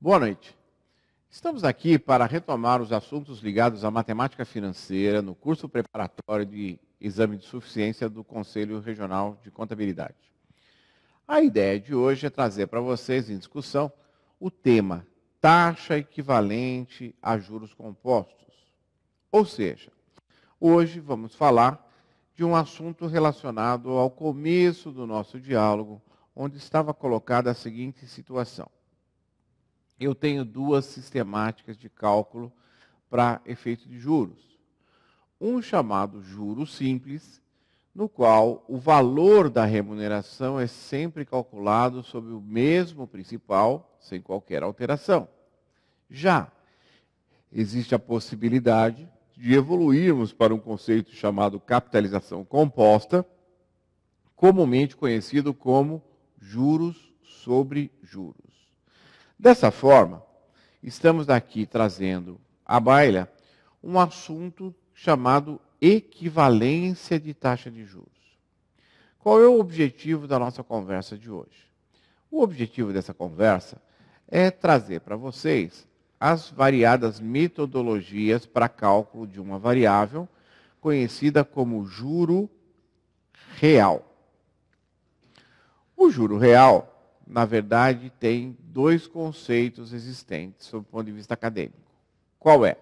Boa noite. Estamos aqui para retomar os assuntos ligados à matemática financeira no curso preparatório de exame de suficiência do Conselho Regional de Contabilidade. A ideia de hoje é trazer para vocês em discussão o tema taxa equivalente a juros compostos. Ou seja, hoje vamos falar de um assunto relacionado ao começo do nosso diálogo, onde estava colocada a seguinte situação. Eu tenho duas sistemáticas de cálculo para efeito de juros. Um chamado juro simples, no qual o valor da remuneração é sempre calculado sobre o mesmo principal, sem qualquer alteração. Já existe a possibilidade de evoluirmos para um conceito chamado capitalização composta, comumente conhecido como juros sobre juros. Dessa forma, estamos aqui trazendo à baila um assunto chamado equivalência de taxa de juros. Qual é o objetivo da nossa conversa de hoje? O objetivo dessa conversa é trazer para vocês as variadas metodologias para cálculo de uma variável conhecida como juro real. O juro real, na verdade, tem dois conceitos existentes sob o ponto de vista acadêmico. Qual é?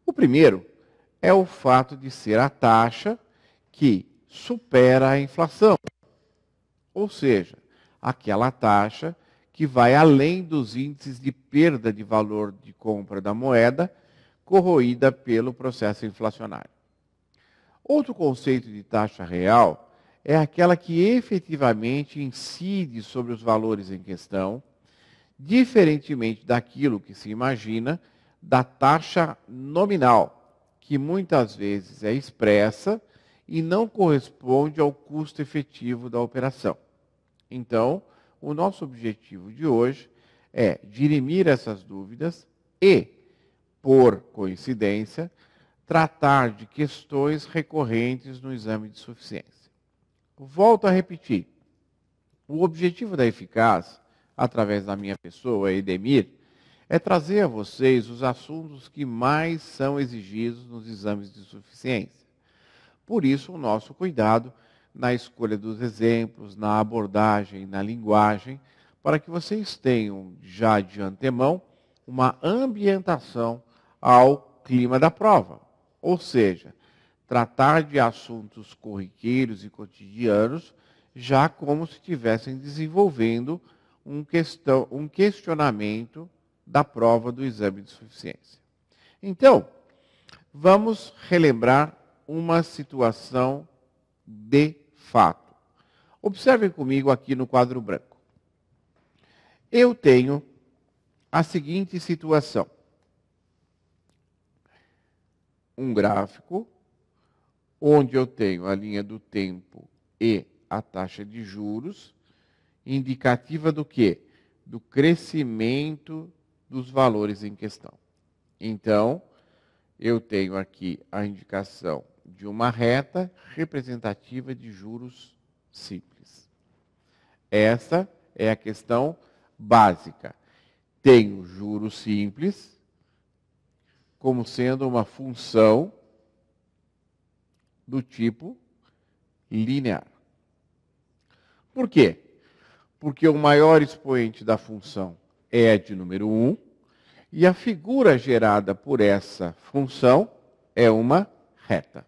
O primeiro é o fato de ser a taxa que supera a inflação. Ou seja, aquela taxa que vai além dos índices de perda de valor de compra da moeda corroída pelo processo inflacionário. Outro conceito de taxa real é aquela que efetivamente incide sobre os valores em questão, diferentemente daquilo que se imagina da taxa nominal, que muitas vezes é expressa e não corresponde ao custo efetivo da operação. Então, o nosso objetivo de hoje é dirimir essas dúvidas e, por coincidência, tratar de questões recorrentes no exame de suficiência. Volto a repetir, o objetivo da Eficaz, através da minha pessoa, Edemir, é trazer a vocês os assuntos que mais são exigidos nos exames de suficiência. Por isso, o nosso cuidado na escolha dos exemplos, na abordagem, na linguagem, para que vocês tenham já de antemão uma ambientação ao clima da prova. Ou seja, tratar de assuntos corriqueiros e cotidianos, já como se estivessem desenvolvendo um questionamento da prova do exame de suficiência. Então, vamos relembrar uma situação de fato. Observem comigo aqui no quadro branco. Eu tenho a seguinte situação. Um gráfico onde eu tenho a linha do tempo e a taxa de juros, indicativa do quê? Do crescimento dos valores em questão. Então, eu tenho aqui a indicação de uma reta representativa de juros simples. Essa é a questão básica. Tenho juros simples como sendo uma função do tipo linear. Por quê? Porque o maior expoente da função é de número 1 e a figura gerada por essa função é uma reta.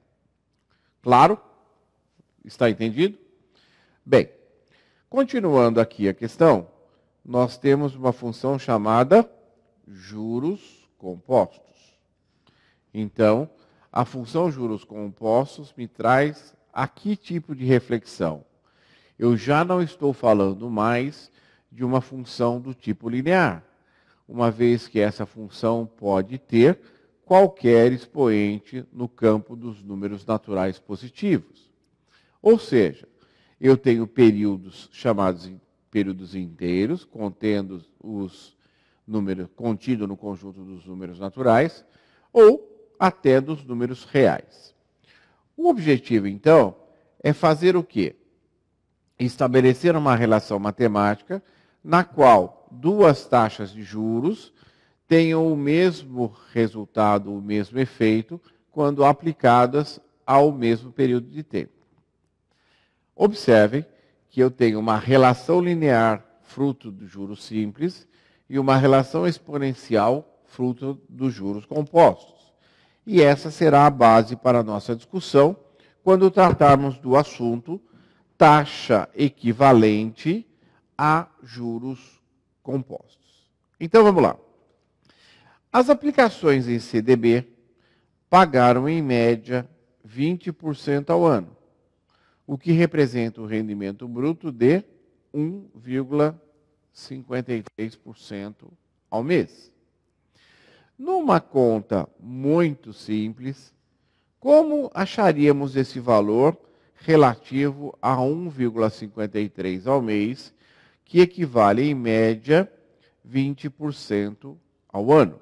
Claro? Está entendido? Bem, continuando aqui a questão, nós temos uma função chamada juros compostos. Então, a função juros compostos me traz a que tipo de reflexão? Eu já não estou falando mais de uma função do tipo linear, uma vez que essa função pode ter qualquer expoente no campo dos números naturais positivos. Ou seja, eu tenho períodos chamados períodos inteiros, contendo os números contido no conjunto dos números naturais, ou até dos números reais. O objetivo, então, é fazer o quê? Estabelecer uma relação matemática na qual duas taxas de juros tenham o mesmo resultado, o mesmo efeito, quando aplicadas ao mesmo período de tempo. Observem que eu tenho uma relação linear fruto dos juros simples e uma relação exponencial fruto dos juros compostos. E essa será a base para a nossa discussão quando tratarmos do assunto taxa equivalente a juros compostos. Então vamos lá. As aplicações em CDB pagaram em média 20% ao ano, o que representa o rendimento bruto de 1,53% ao mês. Numa conta muito simples, como acharíamos esse valor relativo a 1,53 ao mês, que equivale em média 20% ao ano?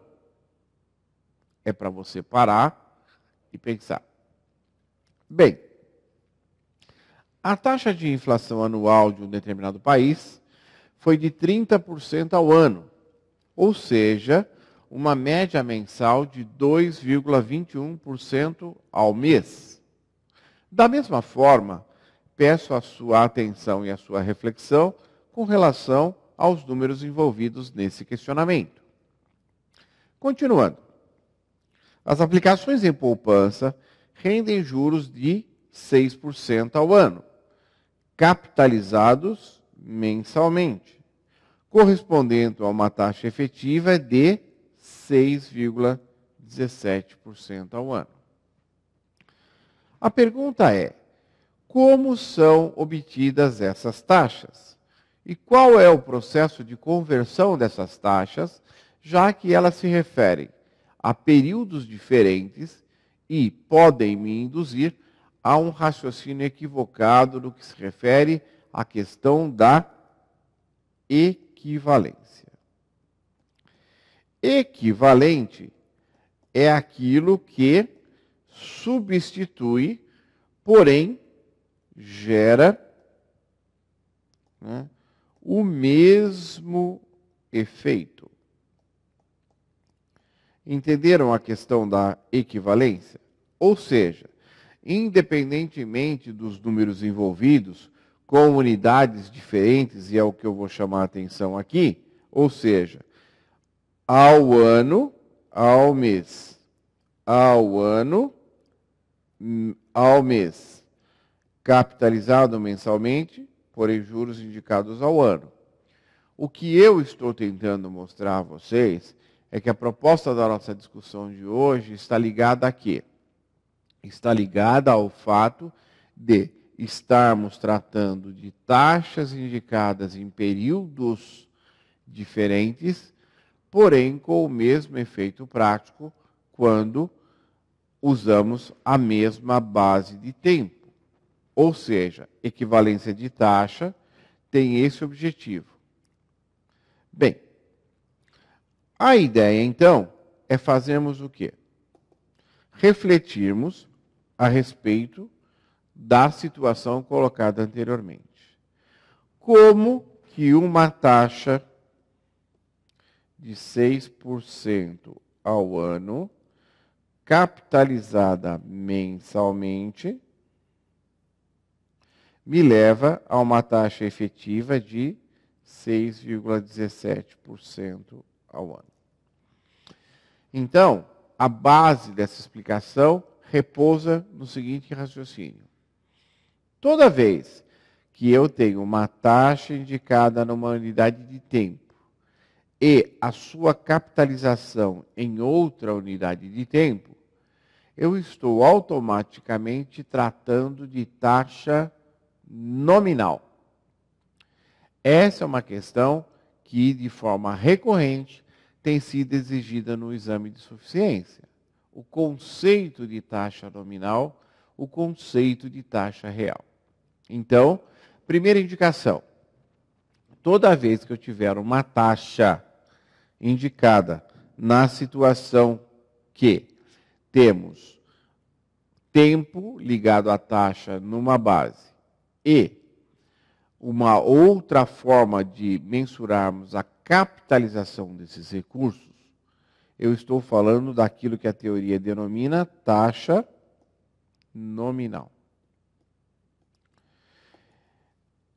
É para você parar e pensar. Bem, a taxa de inflação anual de um determinado país foi de 30% ao ano, ou seja, uma média mensal de 2,21% ao mês. Da mesma forma, peço a sua atenção e a sua reflexão com relação aos números envolvidos nesse questionamento. Continuando. As aplicações em poupança rendem juros de 6% ao ano, capitalizados mensalmente, correspondendo a uma taxa efetiva de 6,17% ao ano. A pergunta é: como são obtidas essas taxas? E qual é o processo de conversão dessas taxas, já que elas se referem a períodos diferentes e podem me induzir a um raciocínio equivocado no que se refere à questão da equivalência. Equivalente é aquilo que substitui, porém gera, o mesmo efeito. Entenderam a questão da equivalência? Ou seja, independentemente dos números envolvidos, com unidades diferentes, e é o que eu vou chamar a atenção aqui, ou seja, ao ano, ao mês, ao ano, ao mês, capitalizado mensalmente, porém juros indicados ao ano. O que eu estou tentando mostrar a vocês é que a proposta da nossa discussão de hoje está ligada a quê? Está ligada ao fato de estarmos tratando de taxas indicadas em períodos diferentes, porém com o mesmo efeito prático quando usamos a mesma base de tempo. Ou seja, equivalência de taxa tem esse objetivo. Bem, a ideia, então, é fazermos o quê? Refletirmos a respeito da situação colocada anteriormente. Como que uma taxa de 6% ao ano, capitalizada mensalmente, me leva a uma taxa efetiva de 6,17% ao ano. Então, a base dessa explicação repousa no seguinte raciocínio. Toda vez que eu tenho uma taxa indicada numa unidade de tempo e a sua capitalização em outra unidade de tempo, eu estou automaticamente tratando de taxa nominal. Essa é uma questão que, de forma recorrente, tem sido exigida no exame de suficiência. O conceito de taxa nominal, o conceito de taxa real. Então, primeira indicação. Toda vez que eu tiver uma taxa indicada na situação que temos tempo ligado à taxa numa base e uma outra forma de mensurarmos a capitalização desses recursos, eu estou falando daquilo que a teoria denomina taxa nominal.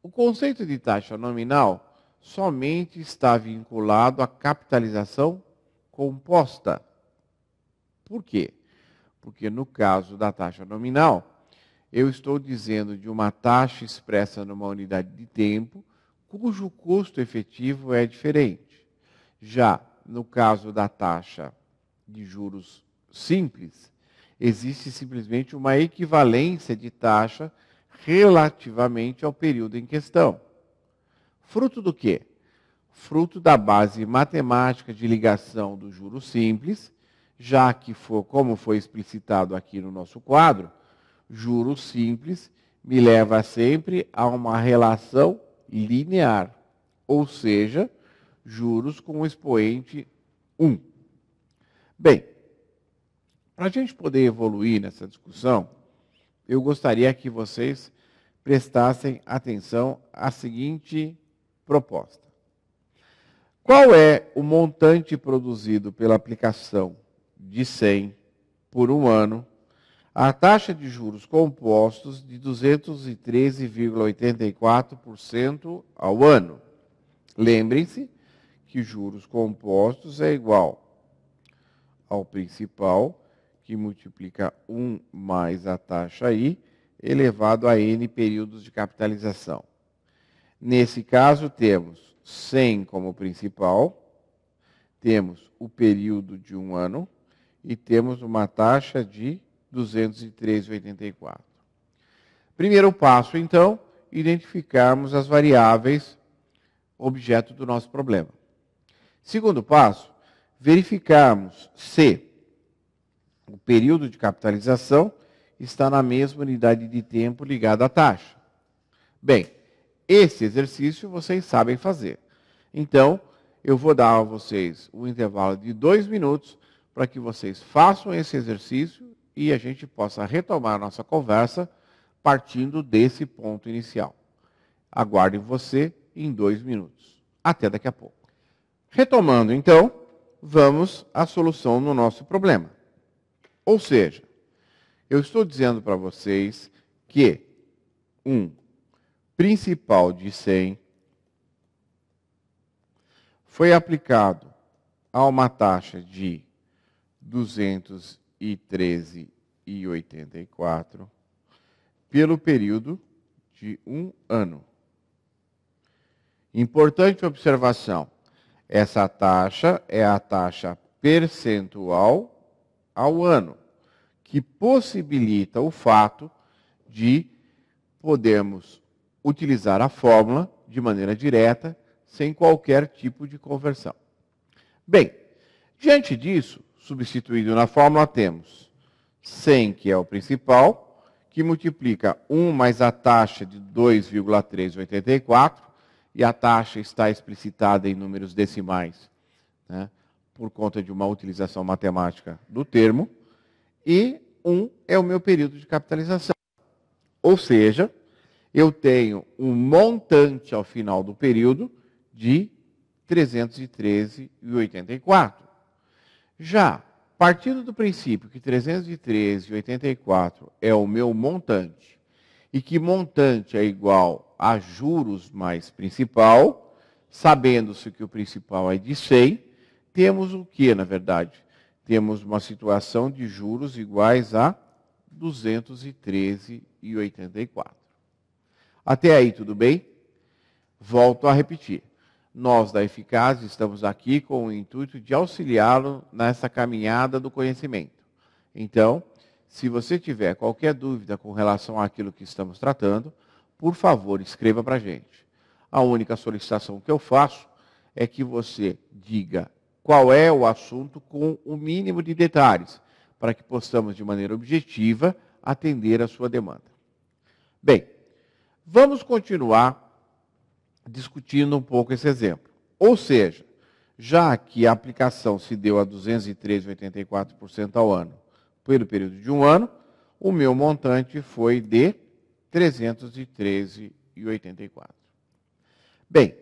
O conceito de taxa nominal somente está vinculado à capitalização composta. Por quê? Porque no caso da taxa nominal, eu estou dizendo de uma taxa expressa numa unidade de tempo, cujo custo efetivo é diferente. Já no caso da taxa de juros simples, existe simplesmente uma equivalência de taxa relativamente ao período em questão. Fruto do quê? Fruto da base matemática de ligação do juro simples, já que, como foi explicitado aqui no nosso quadro, juro simples me leva sempre a uma relação linear, ou seja, juros com o expoente 1. Bem, para a gente poder evoluir nessa discussão, eu gostaria que vocês prestassem atenção à seguinte proposta. Qual é o montante produzido pela aplicação de 100 por um ano à taxa de juros compostos de 213,84% ao ano? Lembrem-se que juros compostos é igual ao principal, que multiplica 1 mais a taxa I, elevado a N períodos de capitalização. Nesse caso, temos 100 como principal, temos o período de um ano e temos uma taxa de 203,84. Primeiro passo, então, identificarmos as variáveis objeto do nosso problema. Segundo passo, verificarmos se o período de capitalização está na mesma unidade de tempo ligada à taxa. Bem, esse exercício vocês sabem fazer. Então, eu vou dar a vocês um intervalo de 2 minutos para que vocês façam esse exercício e a gente possa retomar a nossa conversa partindo desse ponto inicial. Aguardem você em 2 minutos. Até daqui a pouco. Retomando, então, vamos à solução no nosso problema. Ou seja, eu estou dizendo para vocês que um principal de 100 foi aplicado a uma taxa de 213,84 pelo período de um ano. Importante observação, essa taxa é a taxa percentual ao ano, que possibilita o fato de podermos utilizar a fórmula de maneira direta, sem qualquer tipo de conversão. Bem, diante disso, substituído na fórmula, temos 100, que é o principal, que multiplica 1 mais a taxa de 2,384, e a taxa está explicitada em números decimais, né, por conta de uma utilização matemática do termo, e 1 é o meu período de capitalização. Ou seja, eu tenho um montante ao final do período de 313,84. Já, partindo do princípio que 313,84 é o meu montante, e que montante é igual a juros mais principal, sabendo-se que o principal é de 100, temos o que, na verdade? Temos uma situação de juros iguais a 213,84. Até aí, tudo bem? Volto a repetir. Nós, da Eficaz, estamos aqui com o intuito de auxiliá-lo nessa caminhada do conhecimento. Então, se você tiver qualquer dúvida com relação àquilo que estamos tratando, por favor, escreva para a gente. A única solicitação que eu faço é que você diga qual é o assunto com o mínimo de detalhes, para que possamos, de maneira objetiva, atender a sua demanda. Bem, vamos continuar discutindo um pouco esse exemplo. Ou seja, já que a aplicação se deu a 203,84% ao ano pelo período de um ano, o meu montante foi de 313,84. Bem,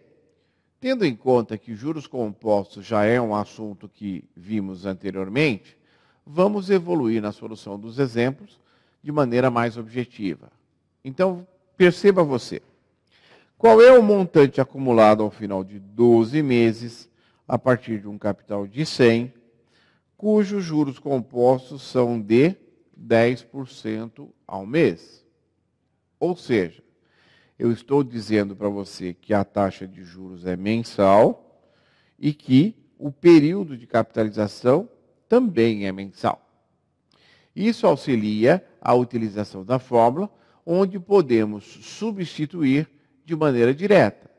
Tendo em conta que juros compostos já é um assunto que vimos anteriormente, vamos evoluir na solução dos exemplos de maneira mais objetiva. Então, perceba você. Qual é o montante acumulado ao final de 12 meses, a partir de um capital de 100, cujos juros compostos são de 10% ao mês? Ou seja, eu estou dizendo para você que a taxa de juros é mensal e que o período de capitalização também é mensal. Isso auxilia a utilização da fórmula, onde podemos substituir de maneira direta.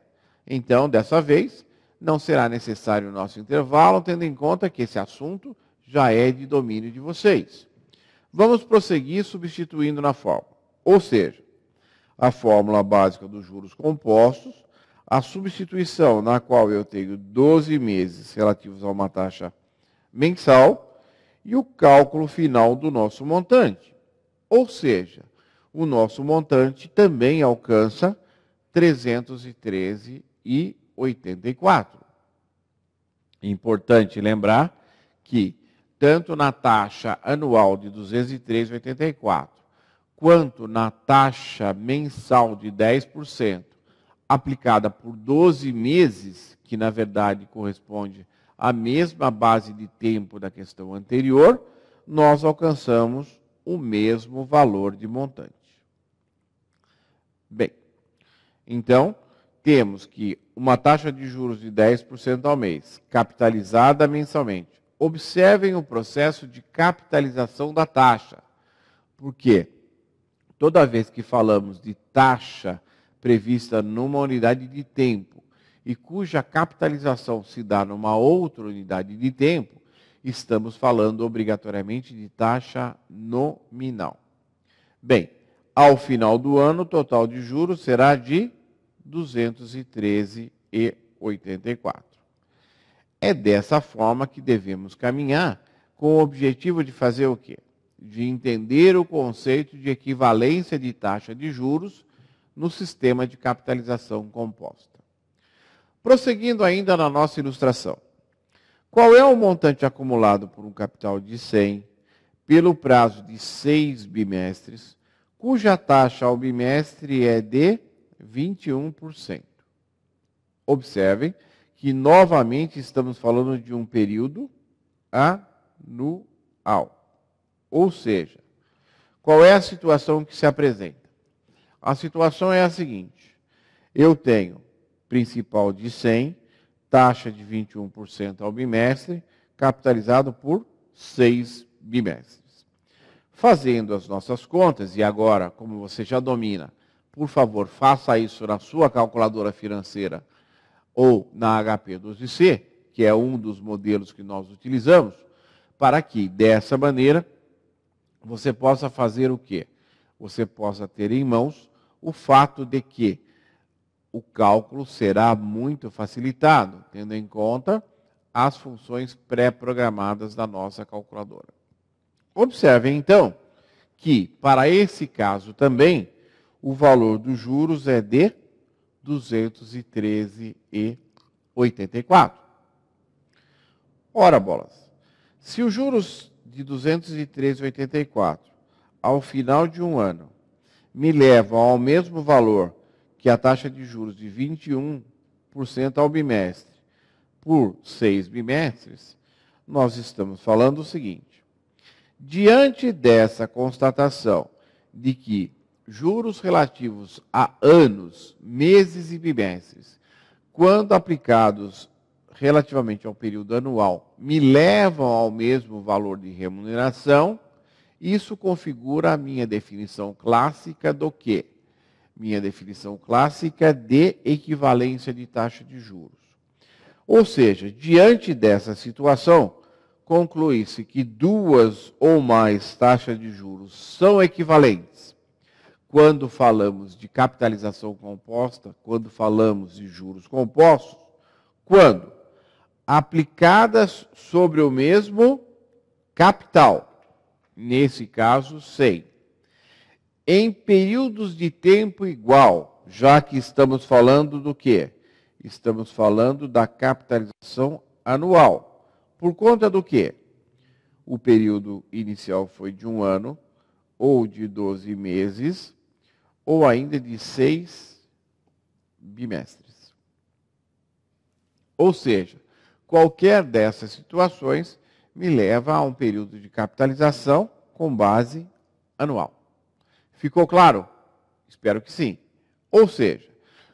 Então, dessa vez, não será necessário o nosso intervalo, tendo em conta que esse assunto já é de domínio de vocês. Vamos prosseguir substituindo na fórmula. Ou seja, a fórmula básica dos juros compostos, a substituição na qual eu tenho 12 meses relativos a uma taxa mensal e o cálculo final do nosso montante. Ou seja, o nosso montante também alcança 313,84. Importante lembrar que, tanto na taxa anual de 203,84, quanto na taxa mensal de 10%, aplicada por 12 meses, que na verdade corresponde à mesma base de tempo da questão anterior, nós alcançamos o mesmo valor de montante. Bem, então, temos que uma taxa de juros de 10% ao mês, capitalizada mensalmente. Observem o processo de capitalização da taxa. Por quê? Toda vez que falamos de taxa prevista numa unidade de tempo e cuja capitalização se dá numa outra unidade de tempo, estamos falando obrigatoriamente de taxa nominal. Bem, ao final do ano, o total de juros será de 213,84. É dessa forma que devemos caminhar, com o objetivo de fazer o quê? De entender o conceito de equivalência de taxa de juros no sistema de capitalização composta. Prosseguindo ainda na nossa ilustração. Qual é o montante acumulado por um capital de 100 pelo prazo de 6 bimestres, cuja taxa ao bimestre é de 21%? Observem que novamente estamos falando de um período anual. Ou seja, qual é a situação que se apresenta? A situação é a seguinte: eu tenho principal de 100, taxa de 21% ao bimestre, capitalizado por 6 bimestres. Fazendo as nossas contas, e agora, como você já domina, por favor, faça isso na sua calculadora financeira ou na HP 12C, que é um dos modelos que nós utilizamos, para que, dessa maneira, você possa fazer o quê? Você possa ter em mãos o fato de que o cálculo será muito facilitado, tendo em conta as funções pré-programadas da nossa calculadora. Observem, então, que, para esse caso também, o valor dos juros é de 213,84. Ora, bolas, se os juros de 213,84 ao final de um ano me levam ao mesmo valor que a taxa de juros de 21% ao bimestre por 6 bimestres, nós estamos falando o seguinte: diante dessa constatação de que juros relativos a anos, meses e bimestres, quando aplicados relativamente ao período anual, me levam ao mesmo valor de remuneração, isso configura a minha definição clássica do quê? Minha definição clássica de equivalência de taxa de juros. Ou seja, diante dessa situação, conclui-se que duas ou mais taxas de juros são equivalentes. Quando falamos de capitalização composta, quando falamos de juros compostos, quando aplicadas sobre o mesmo capital, nesse caso 100, em períodos de tempo igual, já que estamos falando do quê? Estamos falando da capitalização anual. Por conta do quê? O período inicial foi de 1 ano, ou de 12 meses, ou ainda de 6 bimestres. Ou seja, qualquer dessas situações me leva a um período de capitalização com base anual. Ficou claro? Espero que sim. Ou seja,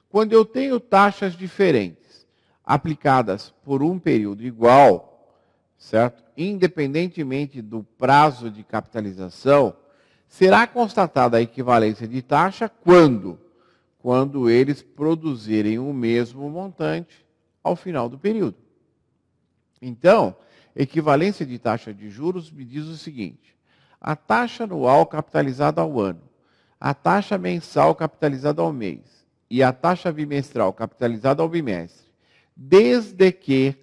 quando eu tenho taxas diferentes aplicadas por um período igual, certo? Independentemente do prazo de capitalização, será constatada a equivalência de taxa quando? Quando eles produzirem o mesmo montante ao final do período. Então, equivalência de taxa de juros me diz o seguinte: a taxa anual capitalizada ao ano, a taxa mensal capitalizada ao mês e a taxa bimestral capitalizada ao bimestre, desde que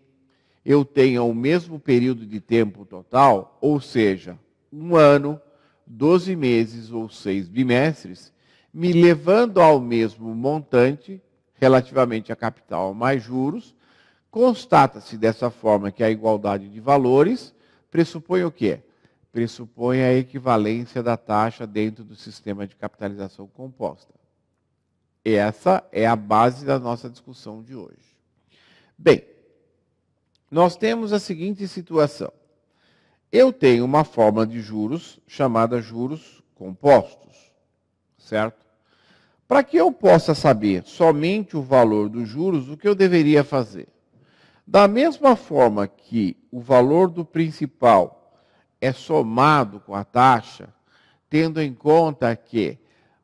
eu tenha o mesmo período de tempo total, ou seja, 1 ano, 12 meses ou 6 bimestres, me levando ao mesmo montante, relativamente a capital mais juros, constata-se dessa forma que a igualdade de valores pressupõe o quê? Pressupõe a equivalência da taxa dentro do sistema de capitalização composta. Essa é a base da nossa discussão de hoje. Bem, nós temos a seguinte situação. Eu tenho uma forma de juros chamada juros compostos, certo? Para que eu possa saber somente o valor dos juros, o que eu deveria fazer? Da mesma forma que o valor do principal é somado com a taxa, tendo em conta que,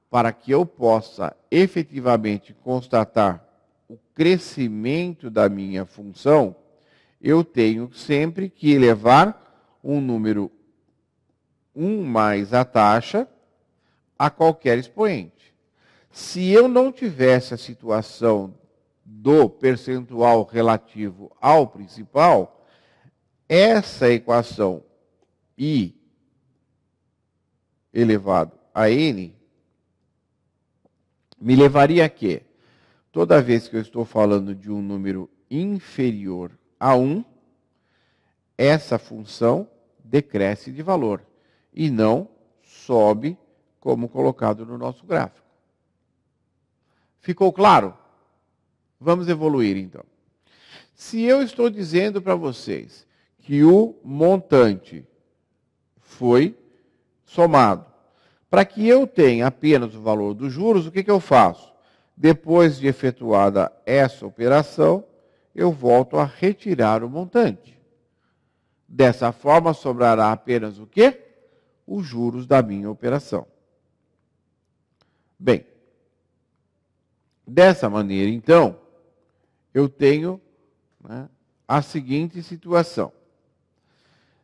para que eu possa efetivamente constatar o crescimento da minha função, eu tenho sempre que elevar um número 1 mais a taxa a qualquer expoente. Se eu não tivesse a situação do percentual relativo ao principal, essa equação I elevado a N me levaria a quê? Toda vez que eu estou falando de um número inferior a 1, essa função decresce de valor e não sobe como colocado no nosso gráfico. Ficou claro? Vamos evoluir então. Se eu estou dizendo para vocês que o montante foi somado, para que eu tenha apenas o valor dos juros, o que eu faço? Depois de efetuada essa operação, eu volto a retirar o montante. Dessa forma, sobrará apenas o quê? Os juros da minha operação. Bem, dessa maneira, então, eu tenho a seguinte situação.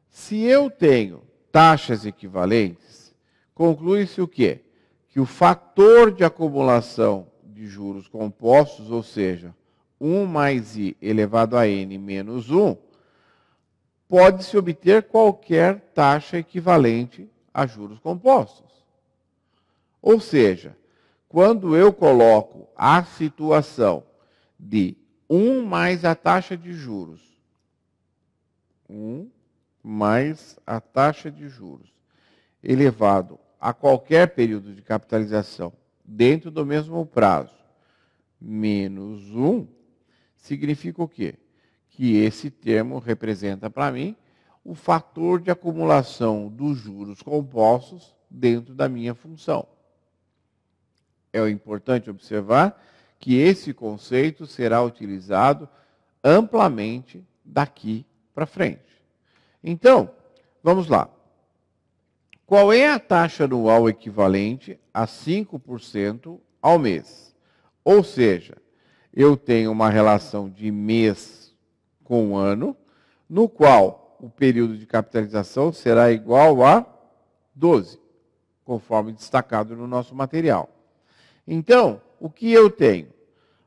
Se eu tenho taxas equivalentes, conclui-se o quê? Que o fator de acumulação de juros compostos, ou seja, 1 mais I elevado a N menos 1, pode-se obter qualquer taxa equivalente a juros compostos. Ou seja, quando eu coloco a situação de 1 mais a taxa de juros, 1 mais a taxa de juros, elevado a qualquer período de capitalização dentro do mesmo prazo, menos 1, significa o quê? Que esse termo representa para mim o fator de acumulação dos juros compostos dentro da minha função. É importante observar que esse conceito será utilizado amplamente daqui para frente. Então, vamos lá. Qual é a taxa anual equivalente a 5% ao mês? Ou seja, eu tenho uma relação de mês com ano, no qual o período de capitalização será igual a 12, conforme destacado no nosso material. Então, o que eu tenho?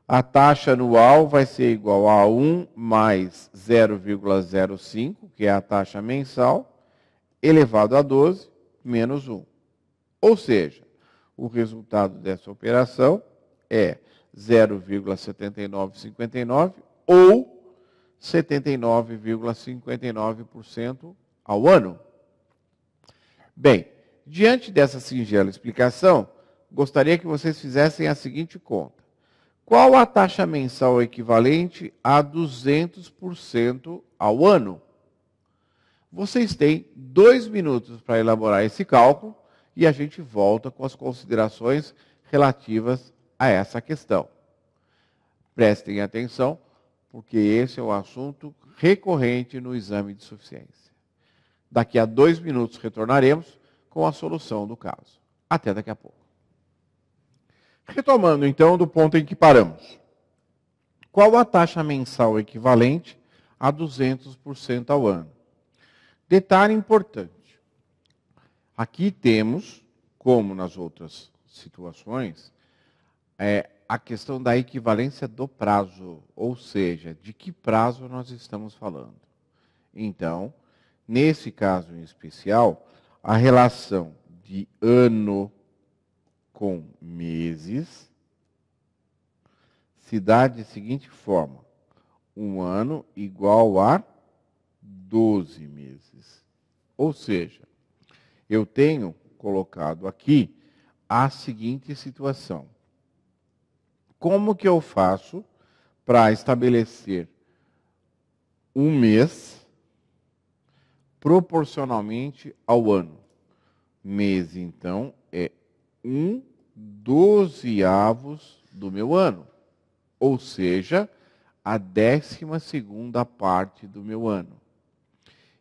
A taxa anual vai ser igual a 1 mais 0,05, que é a taxa mensal, elevado a 12, menos 1. Ou seja, o resultado dessa operação é 0,7959 ou 79,59% ao ano. Bem, diante dessa singela explicação, gostaria que vocês fizessem a seguinte conta. Qual a taxa mensal equivalente a 200% ao ano? Vocês têm 2 minutos para elaborar esse cálculo e a gente volta com as considerações relativas a essa questão. Prestem atenção, porque esse é um assunto recorrente no exame de suficiência. Daqui a 2 minutos retornaremos com a solução do caso. Até daqui a pouco. Retomando, então, do ponto em que paramos. Qual a taxa mensal equivalente a 200% ao ano? Detalhe importante. Aqui temos, como nas outras situações, a questão da equivalência do prazo, ou seja, de que prazo nós estamos falando. Então, nesse caso em especial, a relação de ano com meses se dá de seguinte forma: um ano igual a 12 meses. Ou seja, eu tenho colocado aqui a seguinte situação. Como que eu faço para estabelecer um mês proporcionalmente ao ano? Mês, então, é 1/12 do meu ano, ou seja, a 12ª parte do meu ano.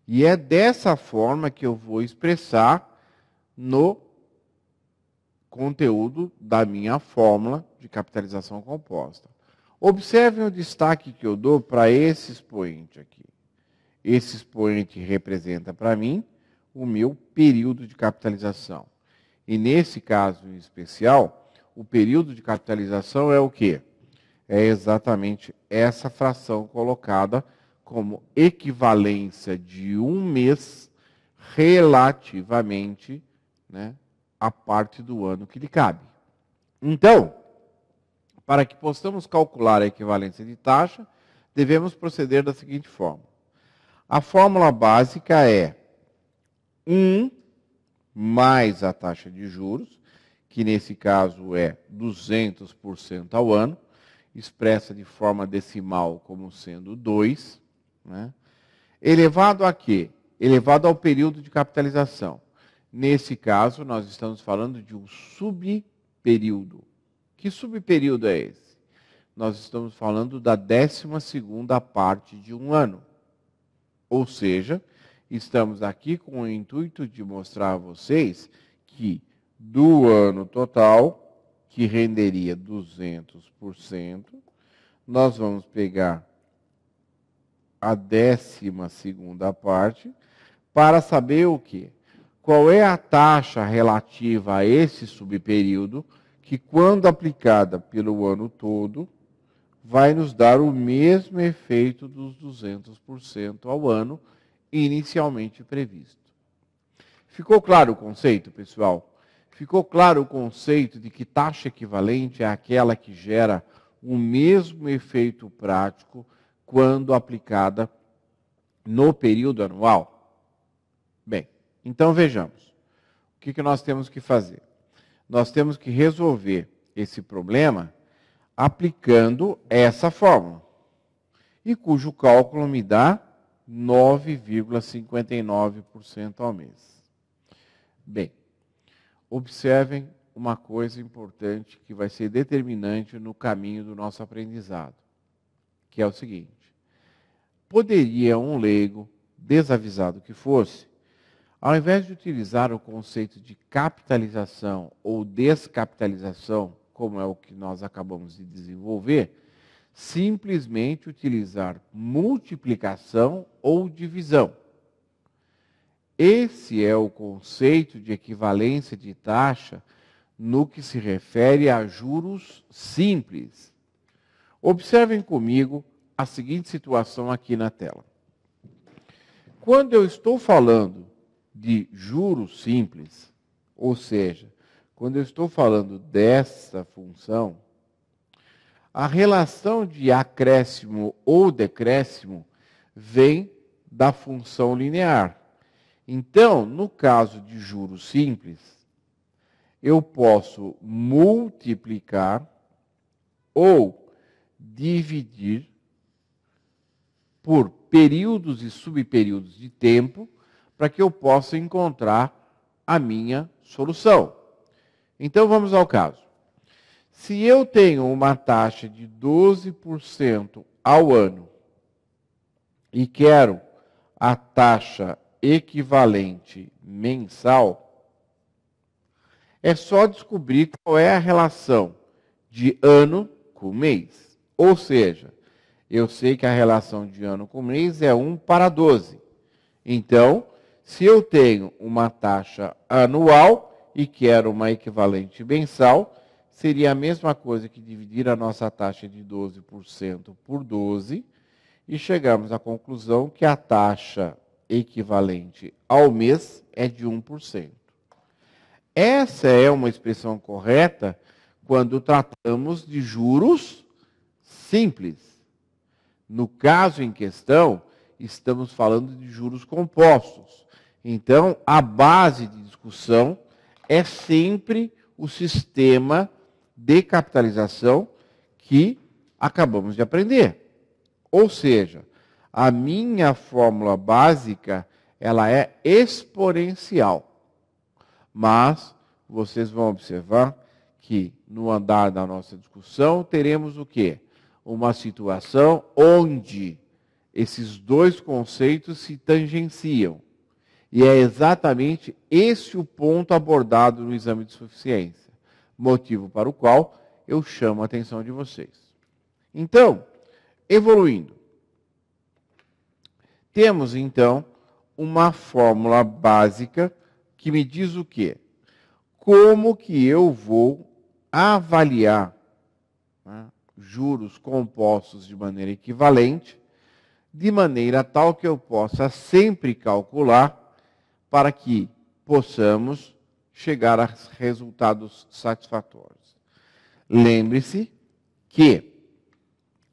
E é dessa forma que eu vou expressar no conteúdo da minha fórmula de capitalização composta. Observem o destaque que eu dou para esse expoente aqui. Esse expoente representa para mim o meu período de capitalização. E nesse caso em especial, o período de capitalização é o quê? É exatamente essa fração colocada como equivalência de um mês relativamente, à parte do ano que lhe cabe. Então, para que possamos calcular a equivalência de taxa, devemos proceder da seguinte forma. A fórmula básica é 1 mais a taxa de juros, que nesse caso é 200% ao ano, expressa de forma decimal como sendo 2, elevado a quê? Elevado ao período de capitalização. Nesse caso, nós estamos falando de um subperíodo. Que subperíodo é esse? Nós estamos falando da 12ª parte de um ano. Ou seja, estamos aqui com o intuito de mostrar a vocês que do ano total, que renderia 200%, nós vamos pegar a 12ª parte para saber o quê? Qual é a taxa relativa a esse subperíodo que, quando aplicada pelo ano todo, vai nos dar o mesmo efeito dos 200% ao ano inicialmente previsto. Ficou claro o conceito, pessoal? Ficou claro o conceito de que taxa equivalente é aquela que gera o mesmo efeito prático quando aplicada no período anual? Bem, então vejamos. O que nós temos que fazer? Nós temos que resolver esse problema aplicando essa fórmula, e cujo cálculo me dá 9,59% ao mês. Bem, observem uma coisa importante que vai ser determinante no caminho do nosso aprendizado, que é o seguinte: poderia um leigo, desavisado que fosse, ao invés de utilizar o conceito de capitalização ou descapitalização, como é o que nós acabamos de desenvolver, simplesmente utilizar multiplicação ou divisão. Esse é o conceito de equivalência de taxa no que se refere a juros simples. Observem comigo a seguinte situação aqui na tela. Quando eu estou falando de juros simples, ou seja, quando eu estou falando dessa função, A relação de acréscimo ou decréscimo vem da função linear. Então, no caso de juros simples, eu posso multiplicar ou dividir por períodos e subperíodos de tempo para que eu possa encontrar a minha solução. Então, vamos ao caso. Se eu tenho uma taxa de 12% ao ano e quero a taxa equivalente mensal, é só descobrir qual é a relação de ano com mês. Ou seja, eu sei que a relação de ano com mês é 1:12. Então, se eu tenho uma taxa anual e quero uma equivalente mensal, seria a mesma coisa que dividir a nossa taxa de 12% por 12 e chegamos à conclusão que a taxa equivalente ao mês é de 1%. Essa é uma expressão correta quando tratamos de juros simples. No caso em questão, estamos falando de juros compostos. Então, a base de discussão é sempre o sistema de capitalização que acabamos de aprender. Ou seja, a minha fórmula básica, ela é exponencial. Mas vocês vão observar que no andar da nossa discussão teremos o quê? Uma situação onde esses dois conceitos se tangenciam. E é exatamente esse o ponto abordado no exame de suficiência. Motivo para o qual eu chamo a atenção de vocês. Então, evoluindo. Temos, então, uma fórmula básica que me diz o quê? Como que eu vou avaliar, né, juros compostos de maneira equivalente, de maneira tal que eu possa sempre calcular para que possamos chegar a resultados satisfatórios. Lembre-se que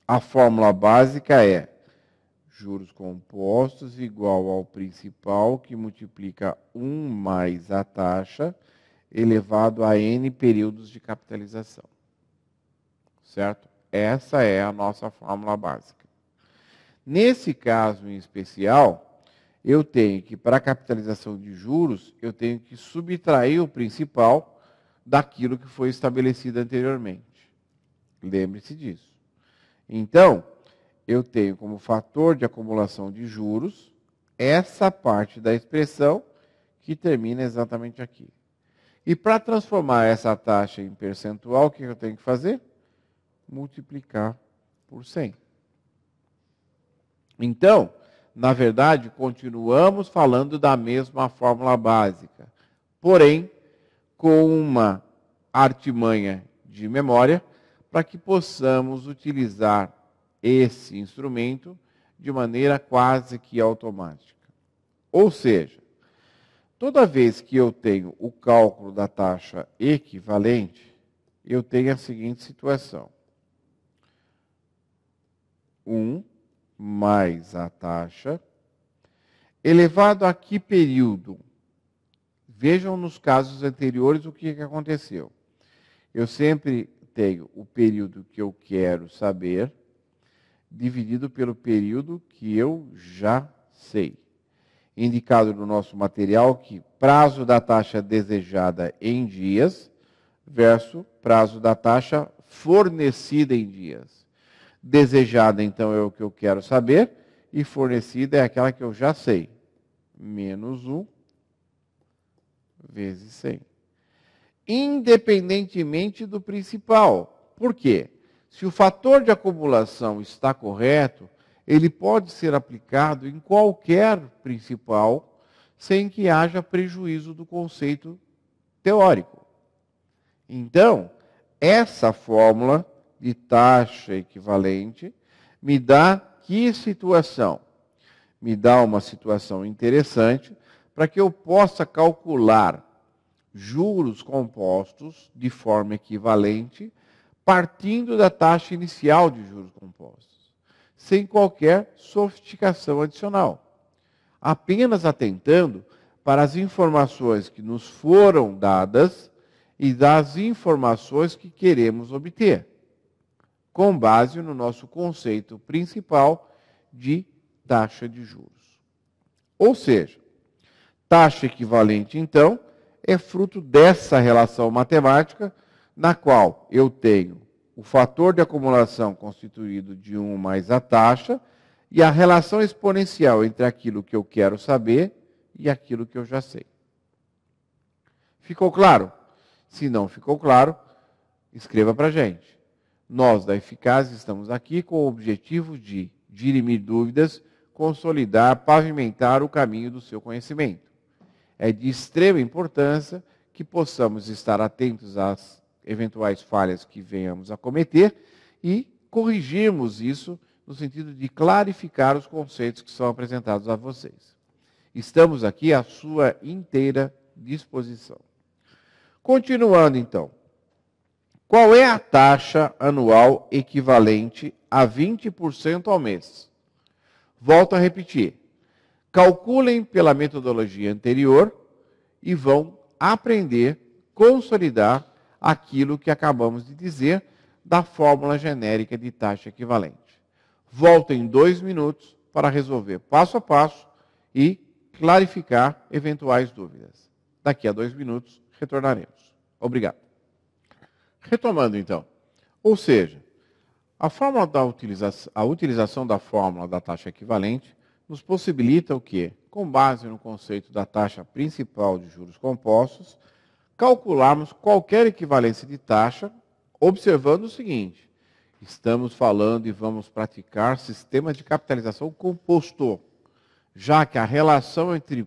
a fórmula básica é juros compostos igual ao principal, que multiplica 1 mais a taxa, elevado a n períodos de capitalização. Certo? Essa é a nossa fórmula básica. Nesse caso em especial, eu tenho que, para a capitalização de juros, eu tenho que subtrair o principal daquilo que foi estabelecido anteriormente. Lembre-se disso. Então, eu tenho como fator de acumulação de juros essa parte da expressão que termina exatamente aqui. E para transformar essa taxa em percentual, o que eu tenho que fazer? Multiplicar por 100. Então, na verdade, continuamos falando da mesma fórmula básica, porém, com uma artimanha de memória para que possamos utilizar esse instrumento de maneira quase que automática. Ou seja, toda vez que eu tenho o cálculo da taxa equivalente, eu tenho a seguinte situação. 1 mais a taxa, elevado a que período? Vejam nos casos anteriores o que aconteceu. Eu sempre tenho o período que eu quero saber, dividido pelo período que eu já sei. Indicado no nosso material que prazo da taxa desejada em dias versus prazo da taxa fornecida em dias. Desejada, então, é o que eu quero saber, e fornecida é aquela que eu já sei. Menos 1 vezes 100. Independentemente do principal. Por quê? Se o fator de acumulação está correto, ele pode ser aplicado em qualquer principal, sem que haja prejuízo do conceito teórico. Então, essa fórmula de taxa equivalente me dá que situação? Me dá uma situação interessante para que eu possa calcular juros compostos de forma equivalente partindo da taxa inicial de juros compostos, sem qualquer sofisticação adicional, apenas atentando para as informações que nos foram dadas e das informações que queremos obter, com base no nosso conceito principal de taxa de juros. Ou seja, taxa equivalente, então, é fruto dessa relação matemática na qual eu tenho o fator de acumulação constituído de 1 mais a taxa e a relação exponencial entre aquilo que eu quero saber e aquilo que eu já sei. Ficou claro? Se não ficou claro, escreva para a gente. Nós, da Eficaz, estamos aqui com o objetivo de dirimir dúvidas, consolidar, pavimentar o caminho do seu conhecimento. É de extrema importância que possamos estar atentos às eventuais falhas que venhamos a cometer e corrigirmos isso no sentido de clarificar os conceitos que são apresentados a vocês. Estamos aqui à sua inteira disposição. Continuando, então. Qual é a taxa anual equivalente a 20% ao mês? Volto a repetir. Calculem pela metodologia anterior e vão aprender, consolidar aquilo que acabamos de dizer da fórmula genérica de taxa equivalente. Voltem 2 minutos para resolver passo a passo e clarificar eventuais dúvidas. Daqui a 2 minutos retornaremos. Obrigado. Retomando então. Ou seja, a utilização da fórmula da taxa equivalente nos possibilita o quê? Com base no conceito da taxa principal de juros compostos, calcularmos qualquer equivalência de taxa, observando o seguinte: estamos falando e vamos praticar sistemas de capitalização composto, já que a relação entre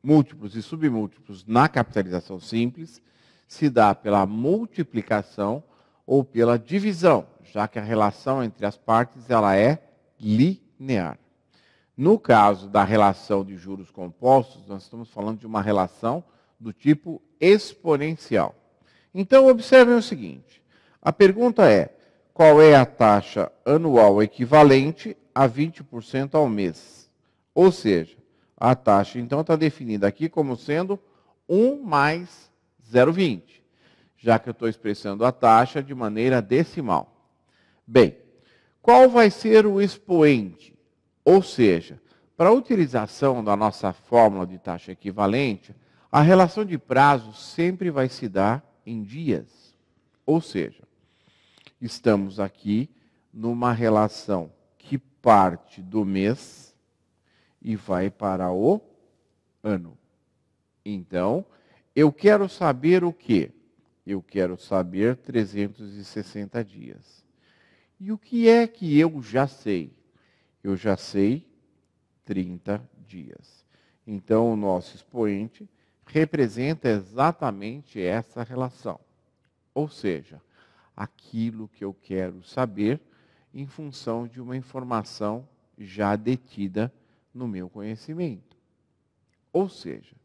múltiplos e submúltiplos na capitalização simples se dá pela multiplicação ou pela divisão, já que a relação entre as partes ela é linear. No caso da relação de juros compostos, nós estamos falando de uma relação do tipo exponencial. Então, observem o seguinte. A pergunta é, qual é a taxa anual equivalente a 20% ao mês? Ou seja, a taxa, então, está definida aqui como sendo 1 mais 0,20, já que eu estou expressando a taxa de maneira decimal. Bem, qual vai ser o expoente? Ou seja, para a utilização da nossa fórmula de taxa equivalente, a relação de prazo sempre vai se dar em dias. Ou seja, estamos aqui numa relação que parte do mês e vai para o ano. Então, eu quero saber o quê? Eu quero saber 360 dias. E o que é que eu já sei? Eu já sei 30 dias. Então, o nosso expoente representa exatamente essa relação. Ou seja, aquilo que eu quero saber em função de uma informação já detida no meu conhecimento. Ou seja,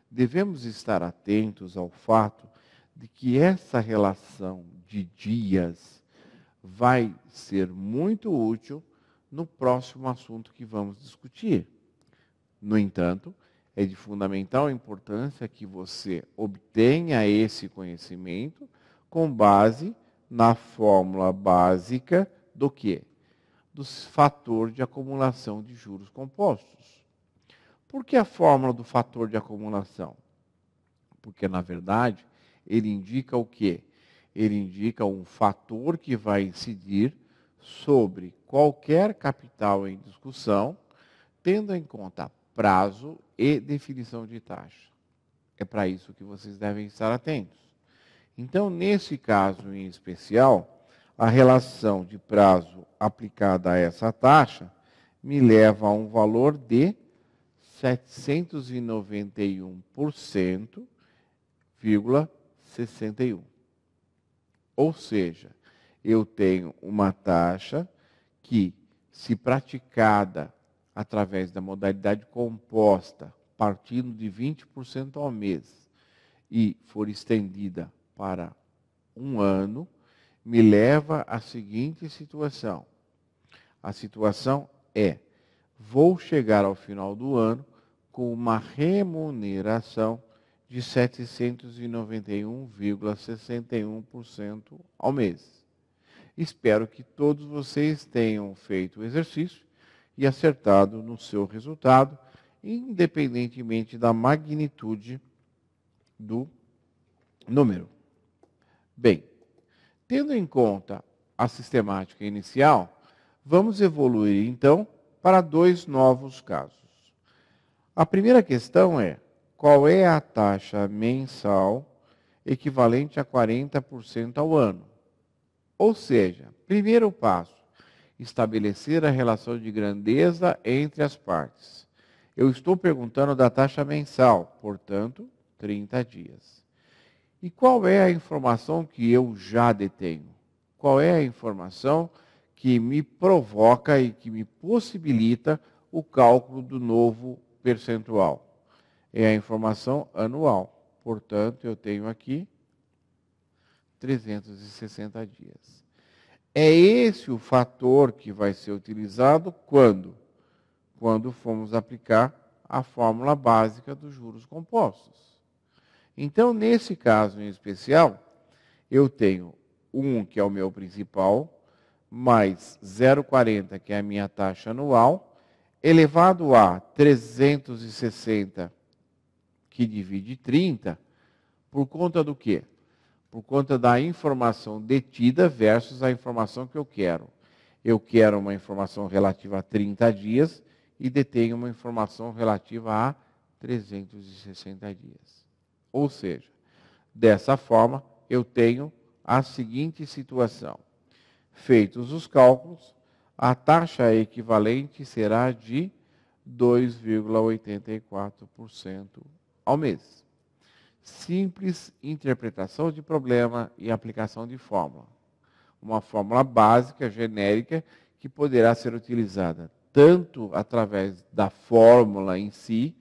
devemos estar atentos ao fato de que essa relação de dias vai ser muito útil no próximo assunto que vamos discutir. No entanto, é de fundamental importância que você obtenha esse conhecimento com base na fórmula básica do quê? Do fator de acumulação de juros compostos. Por que a fórmula do fator de acumulação? Porque, na verdade, ele indica o quê? Ele indica um fator que vai incidir sobre qualquer capital em discussão, tendo em conta prazo e definição de taxa. É para isso que vocês devem estar atentos. Então, nesse caso em especial, a relação de prazo aplicada a essa taxa me leva a um valor de 791,61. Ou seja, eu tenho uma taxa que, se praticada através da modalidade composta, partindo de 20% ao mês, e for estendida para um ano, me leva à seguinte situação. A situação é, vou chegar ao final do ano com uma remuneração de 791,61% ao mês. Espero que todos vocês tenham feito o exercício e acertado no seu resultado, independentemente da magnitude do número. Bem, tendo em conta a sistemática inicial, vamos evoluir então para 2 novos casos. A primeira questão é, qual é a taxa mensal equivalente a 40% ao ano? Ou seja, primeiro passo, estabelecer a relação de grandeza entre as partes. Eu estou perguntando da taxa mensal, portanto, 30 dias. E qual é a informação que eu já detenho? Qual é a informação que me provoca e que me possibilita o cálculo do novo percentual? É a informação anual. Portanto, eu tenho aqui 360 dias. É esse o fator que vai ser utilizado quando? Quando formos aplicar a fórmula básica dos juros compostos. Então, nesse caso em especial, eu tenho 1, que é o meu principal, mais 0,40, que é a minha taxa anual, elevado a 360, que divide 30, por conta do quê? Por conta da informação detida versus a informação que eu quero. Eu quero uma informação relativa a 30 dias e detenho uma informação relativa a 360 dias. Ou seja, dessa forma, eu tenho a seguinte situação. Feitos os cálculos, a taxa equivalente será de 2,84% ao mês. Simples interpretação de problema e aplicação de fórmula. Uma fórmula básica, genérica, que poderá ser utilizada tanto através da fórmula em si,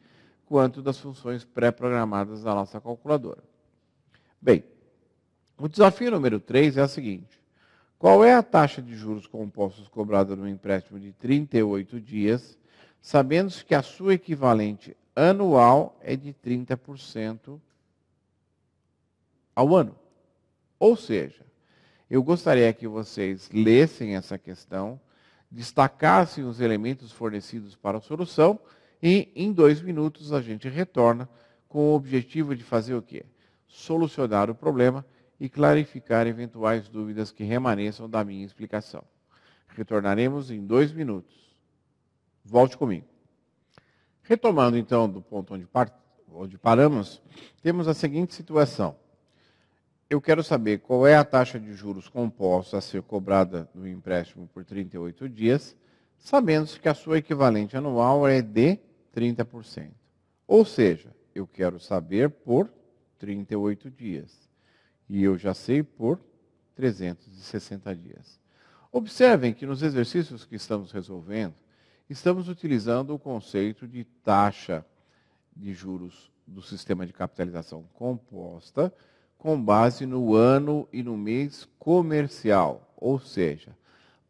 quanto das funções pré-programadas da nossa calculadora. Bem, o desafio número 3 é o seguinte. Qual é a taxa de juros compostos cobrada no empréstimo de 38 dias, sabendo-se que a sua equivalente anual é de 30% ao ano? Ou seja, eu gostaria que vocês lessem essa questão, destacassem os elementos fornecidos para a solução e, em 2 minutos, a gente retorna com o objetivo de fazer o quê? Solucionar o problema e clarificar eventuais dúvidas que remaneçam da minha explicação. Retornaremos em 2 minutos. Volte comigo. Retomando, então, do ponto onde paramos, temos a seguinte situação. Eu quero saber qual é a taxa de juros composta a ser cobrada no empréstimo por 38 dias, sabendo que a sua equivalente anual é de 30%. Ou seja, eu quero saber por 38 dias. E eu já sei por 360 dias. Observem que nos exercícios que estamos resolvendo, estamos utilizando o conceito de taxa de juros do sistema de capitalização composta, com base no ano e no mês comercial, ou seja,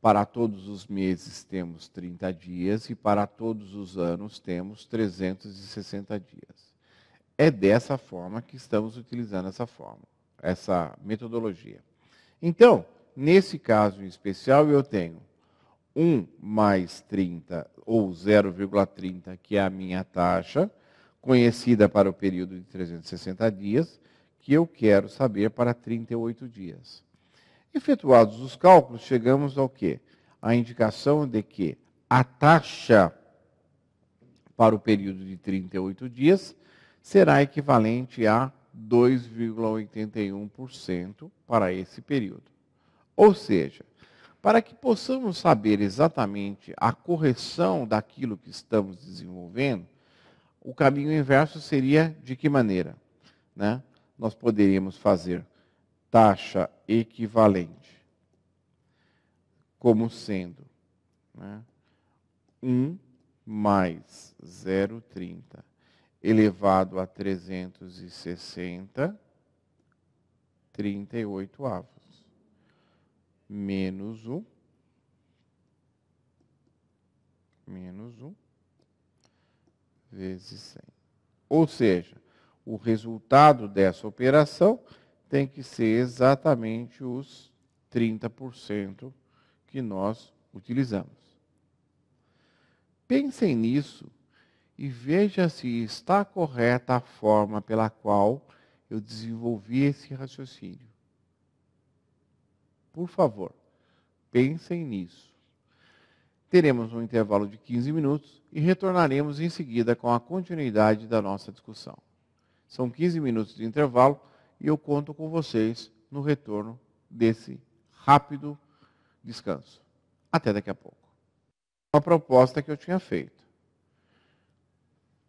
para todos os meses temos 30 dias e para todos os anos temos 360 dias. É dessa forma que estamos utilizando essa metodologia. Então, nesse caso em especial, eu tenho 1 mais 30, ou 0,30, que é a minha taxa, conhecida para o período de 360 dias, que eu quero saber para 38 dias. Efetuados os cálculos, chegamos ao quê? A indicação de que a taxa para o período de 38 dias será equivalente a 2,81% para esse período. Ou seja, para que possamos saber exatamente a correção daquilo que estamos desenvolvendo, o caminho inverso seria de que maneira? Né? Nós poderíamos fazer taxa equivalente como sendo 1 mais 0,30 elevado a 360, 38 avos. menos 1 vezes 100. Ou seja, o resultado dessa operação tem que ser exatamente os 30% que nós utilizamos. Pensem nisso e veja se está correta a forma pela qual eu desenvolvi esse raciocínio. Por favor, pensem nisso. Teremos um intervalo de 15 minutos e retornaremos em seguida com a continuidade da nossa discussão. São 15 minutos de intervalo e eu conto com vocês no retorno desse rápido descanso. Até daqui a pouco. Uma proposta que eu tinha feito.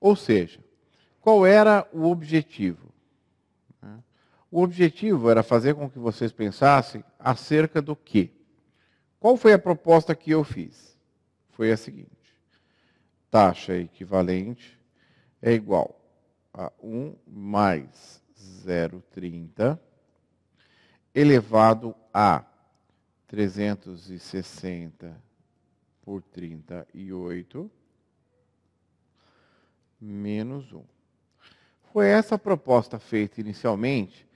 Ou seja, qual era o objetivo? O objetivo era fazer com que vocês pensassem acerca do quê? Qual foi a proposta que eu fiz? Foi a seguinte: taxa equivalente é igual a 1 mais 0,30 elevado a 360 por 38 menos 1. Foi essa a proposta feita inicialmente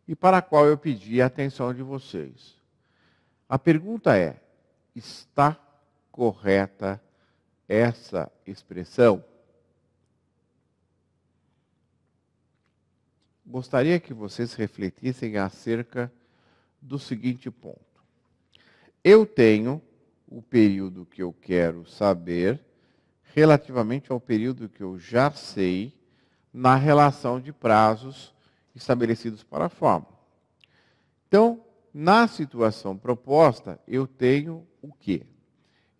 e para a qual eu pedi a atenção de vocês. A pergunta é: está correta essa expressão? Gostaria que vocês refletissem acerca do seguinte ponto. Eu tenho o período que eu quero saber relativamente ao período que eu já sei na relação de prazos estabelecidos para a fórmula. Então, na situação proposta, eu tenho o quê?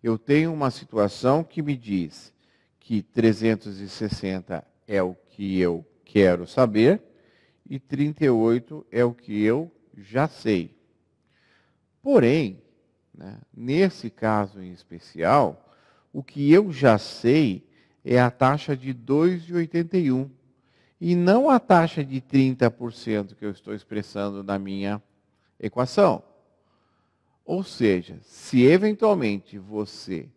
Eu tenho uma situação que me diz que 360 é o que eu quero saber e 38 é o que eu já sei. Porém, nesse caso em especial, o que eu já sei é a taxa de 2,81 e não a taxa de 30% que eu estou expressando na minha equação. Ou seja, se eventualmente você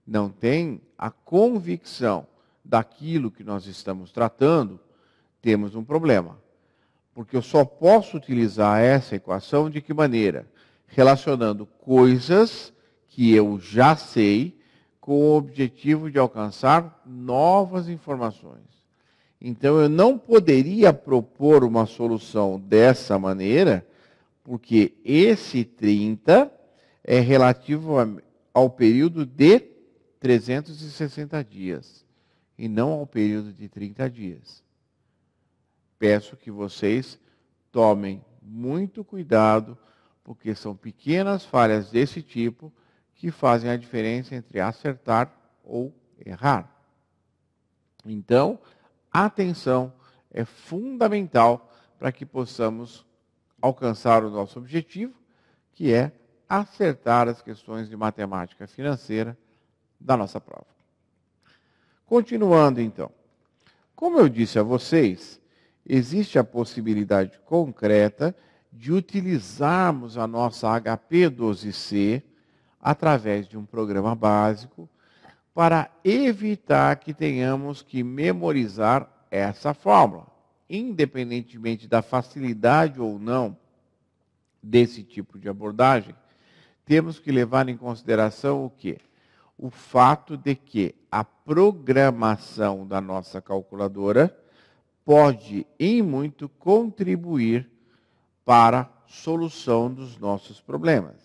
não tem a convicção daquilo que nós estamos tratando, temos um problema. Porque eu só posso utilizar essa equação de que maneira? Relacionando coisas que eu já sei com o objetivo de alcançar novas informações. Então, eu não poderia propor uma solução dessa maneira, porque esse 30 é relativo ao período de 360 dias, e não ao período de 30 dias. Peço que vocês tomem muito cuidado, porque são pequenas falhas desse tipo que fazem a diferença entre acertar ou errar. Então, atenção é fundamental para que possamos alcançar o nosso objetivo, que é acertar as questões de matemática financeira da nossa prova. Continuando, então. Como eu disse a vocês, existe a possibilidade concreta de utilizarmos a nossa HP12C através de um programa básico para evitar que tenhamos que memorizar essa fórmula. Independentemente da facilidade ou não desse tipo de abordagem, temos que levar em consideração o quê? O fato de que a programação da nossa calculadora pode, em muito, contribuir para a solução dos nossos problemas.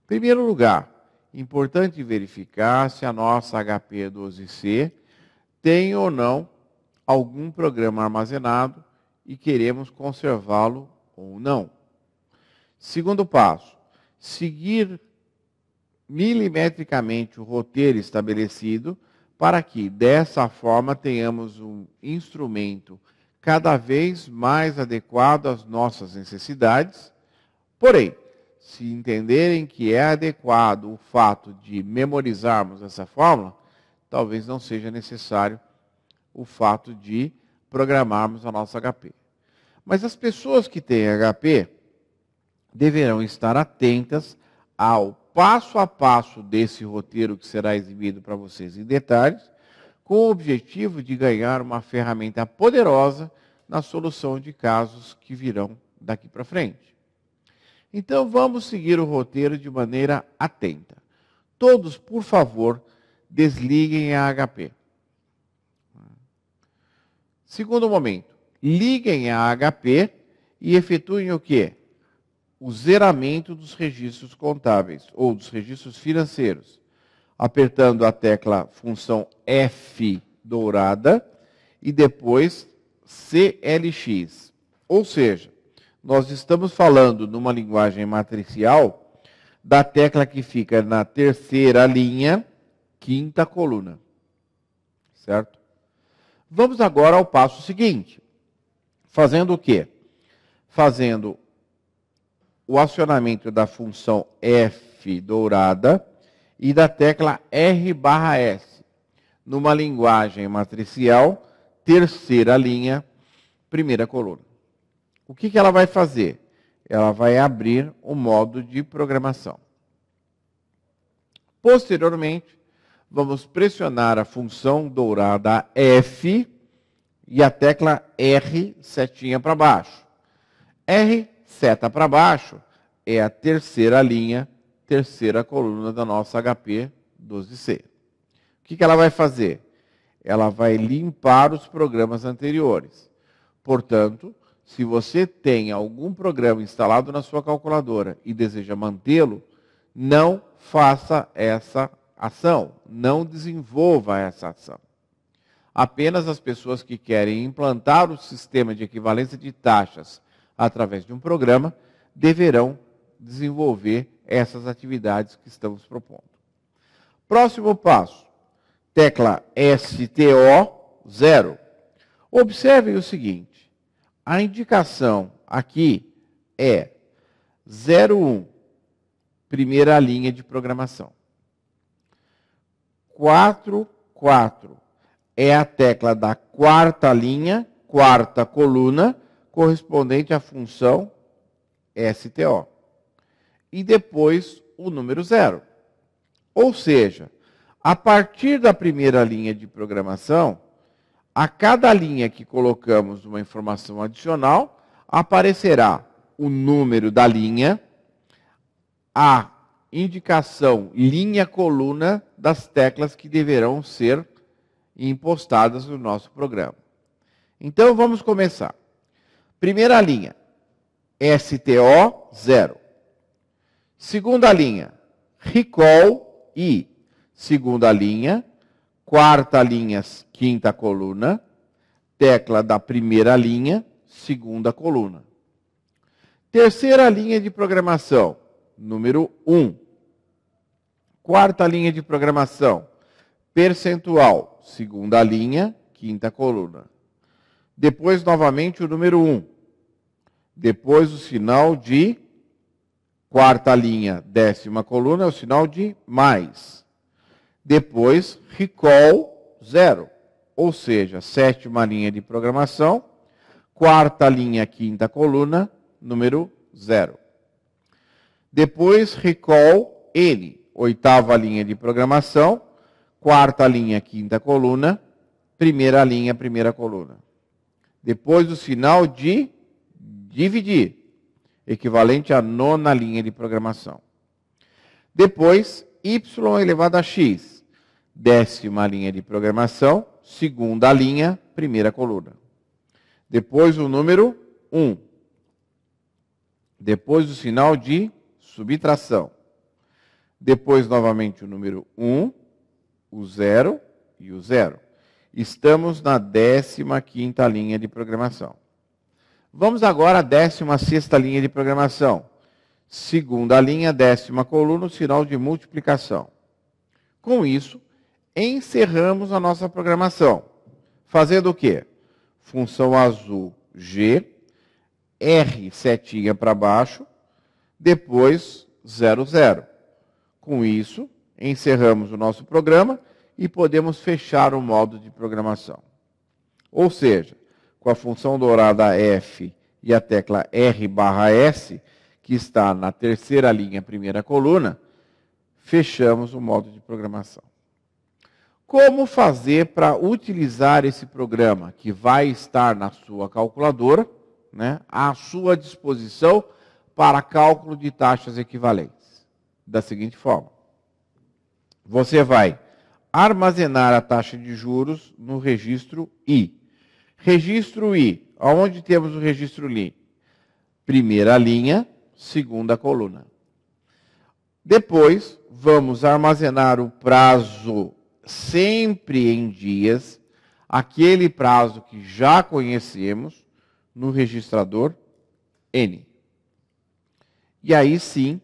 Em primeiro lugar, importante verificar se a nossa HP12C tem ou não algum programa armazenado e queremos conservá-lo ou não. Segundo passo, seguir milimetricamente o roteiro estabelecido para que, dessa forma, tenhamos um instrumento cada vez mais adequado às nossas necessidades. Porém, se entenderem que é adequado o fato de memorizarmos essa fórmula, talvez não seja necessário o fato de programarmos a nossa HP. Mas as pessoas que têm HP deverão estar atentas ao passo a passo desse roteiro que será exibido para vocês em detalhes, com o objetivo de ganhar uma ferramenta poderosa na solução de casos que virão daqui para frente. Então, vamos seguir o roteiro de maneira atenta. Todos, por favor, desliguem a HP. Segundo momento, liguem a HP e efetuem o quê? O zeramento dos registros contábeis, ou dos registros financeiros, apertando a tecla função F dourada e depois CLX. Ou seja, nós estamos falando numa linguagem matricial da tecla que fica na terceira linha, quinta coluna. Certo? Vamos agora ao passo seguinte. Fazendo o quê? Fazendo o acionamento da função F dourada e da tecla R/S, numa linguagem matricial, terceira linha, primeira coluna. O que ela vai fazer? Ela vai abrir o modo de programação. Posteriormente, vamos pressionar a função dourada F e a tecla R, setinha para baixo. R, seta para baixo, é a terceira linha, terceira coluna da nossa HP 12C. O que ela vai fazer? Ela vai limpar os programas anteriores. Portanto, se você tem algum programa instalado na sua calculadora e deseja mantê-lo, não faça essa ação, não desenvolva essa ação. Apenas as pessoas que querem implantar o sistema de equivalência de taxas através de um programa deverão desenvolver essas atividades que estamos propondo. Próximo passo, tecla STO0. Observem o seguinte, a indicação aqui é 01, primeira linha de programação. 44 é a tecla da quarta linha, quarta coluna, correspondente à função STO. E depois o número 0. Ou seja, a partir da primeira linha de programação, a cada linha que colocamos uma informação adicional, aparecerá o número da linha, a indicação linha-coluna das teclas que deverão ser impostadas no nosso programa. Então, vamos começar. Primeira linha, STO 0. Segunda linha, recall I. Segunda linha, quarta linha, quinta coluna, tecla da primeira linha, segunda coluna. Terceira linha de programação, número 1. Quarta linha de programação, percentual, segunda linha, quinta coluna. Depois, novamente, o número 1. Depois, o sinal de quarta linha, décima coluna, é o sinal de mais. Depois, recall 0, ou seja, sétima linha de programação, quarta linha, quinta coluna, número 0. Depois, recall N, oitava linha de programação, quarta linha, quinta coluna, primeira linha, primeira coluna. Depois, o sinal de dividir, equivalente à nona linha de programação. Depois, Y elevado a X, décima linha de programação, segunda linha, primeira coluna. Depois, o número 1. Depois, o sinal de subtração. Depois, novamente, o número 1, o 0 e o 0. Estamos na 15ª linha de programação. Vamos agora à 16ª linha de programação. Segunda linha, décima coluna, o sinal de multiplicação. Com isso, encerramos a nossa programação. Fazendo o quê? Função azul G, R setinha para baixo, depois 00. Com isso, encerramos o nosso programa e podemos fechar o modo de programação. Ou seja, com a função dourada F e a tecla R/S, que está na terceira linha, primeira coluna, fechamos o modo de programação. Como fazer para utilizar esse programa que vai estar na sua calculadora, né, à sua disposição para cálculo de taxas equivalentes? Da seguinte forma. Você vai armazenar a taxa de juros no registro I. Registro I. Aonde temos o registro I? Primeira linha, segunda coluna. Depois, vamos armazenar o prazo sempre em dias, aquele prazo que já conhecemos, no registrador N. E aí sim,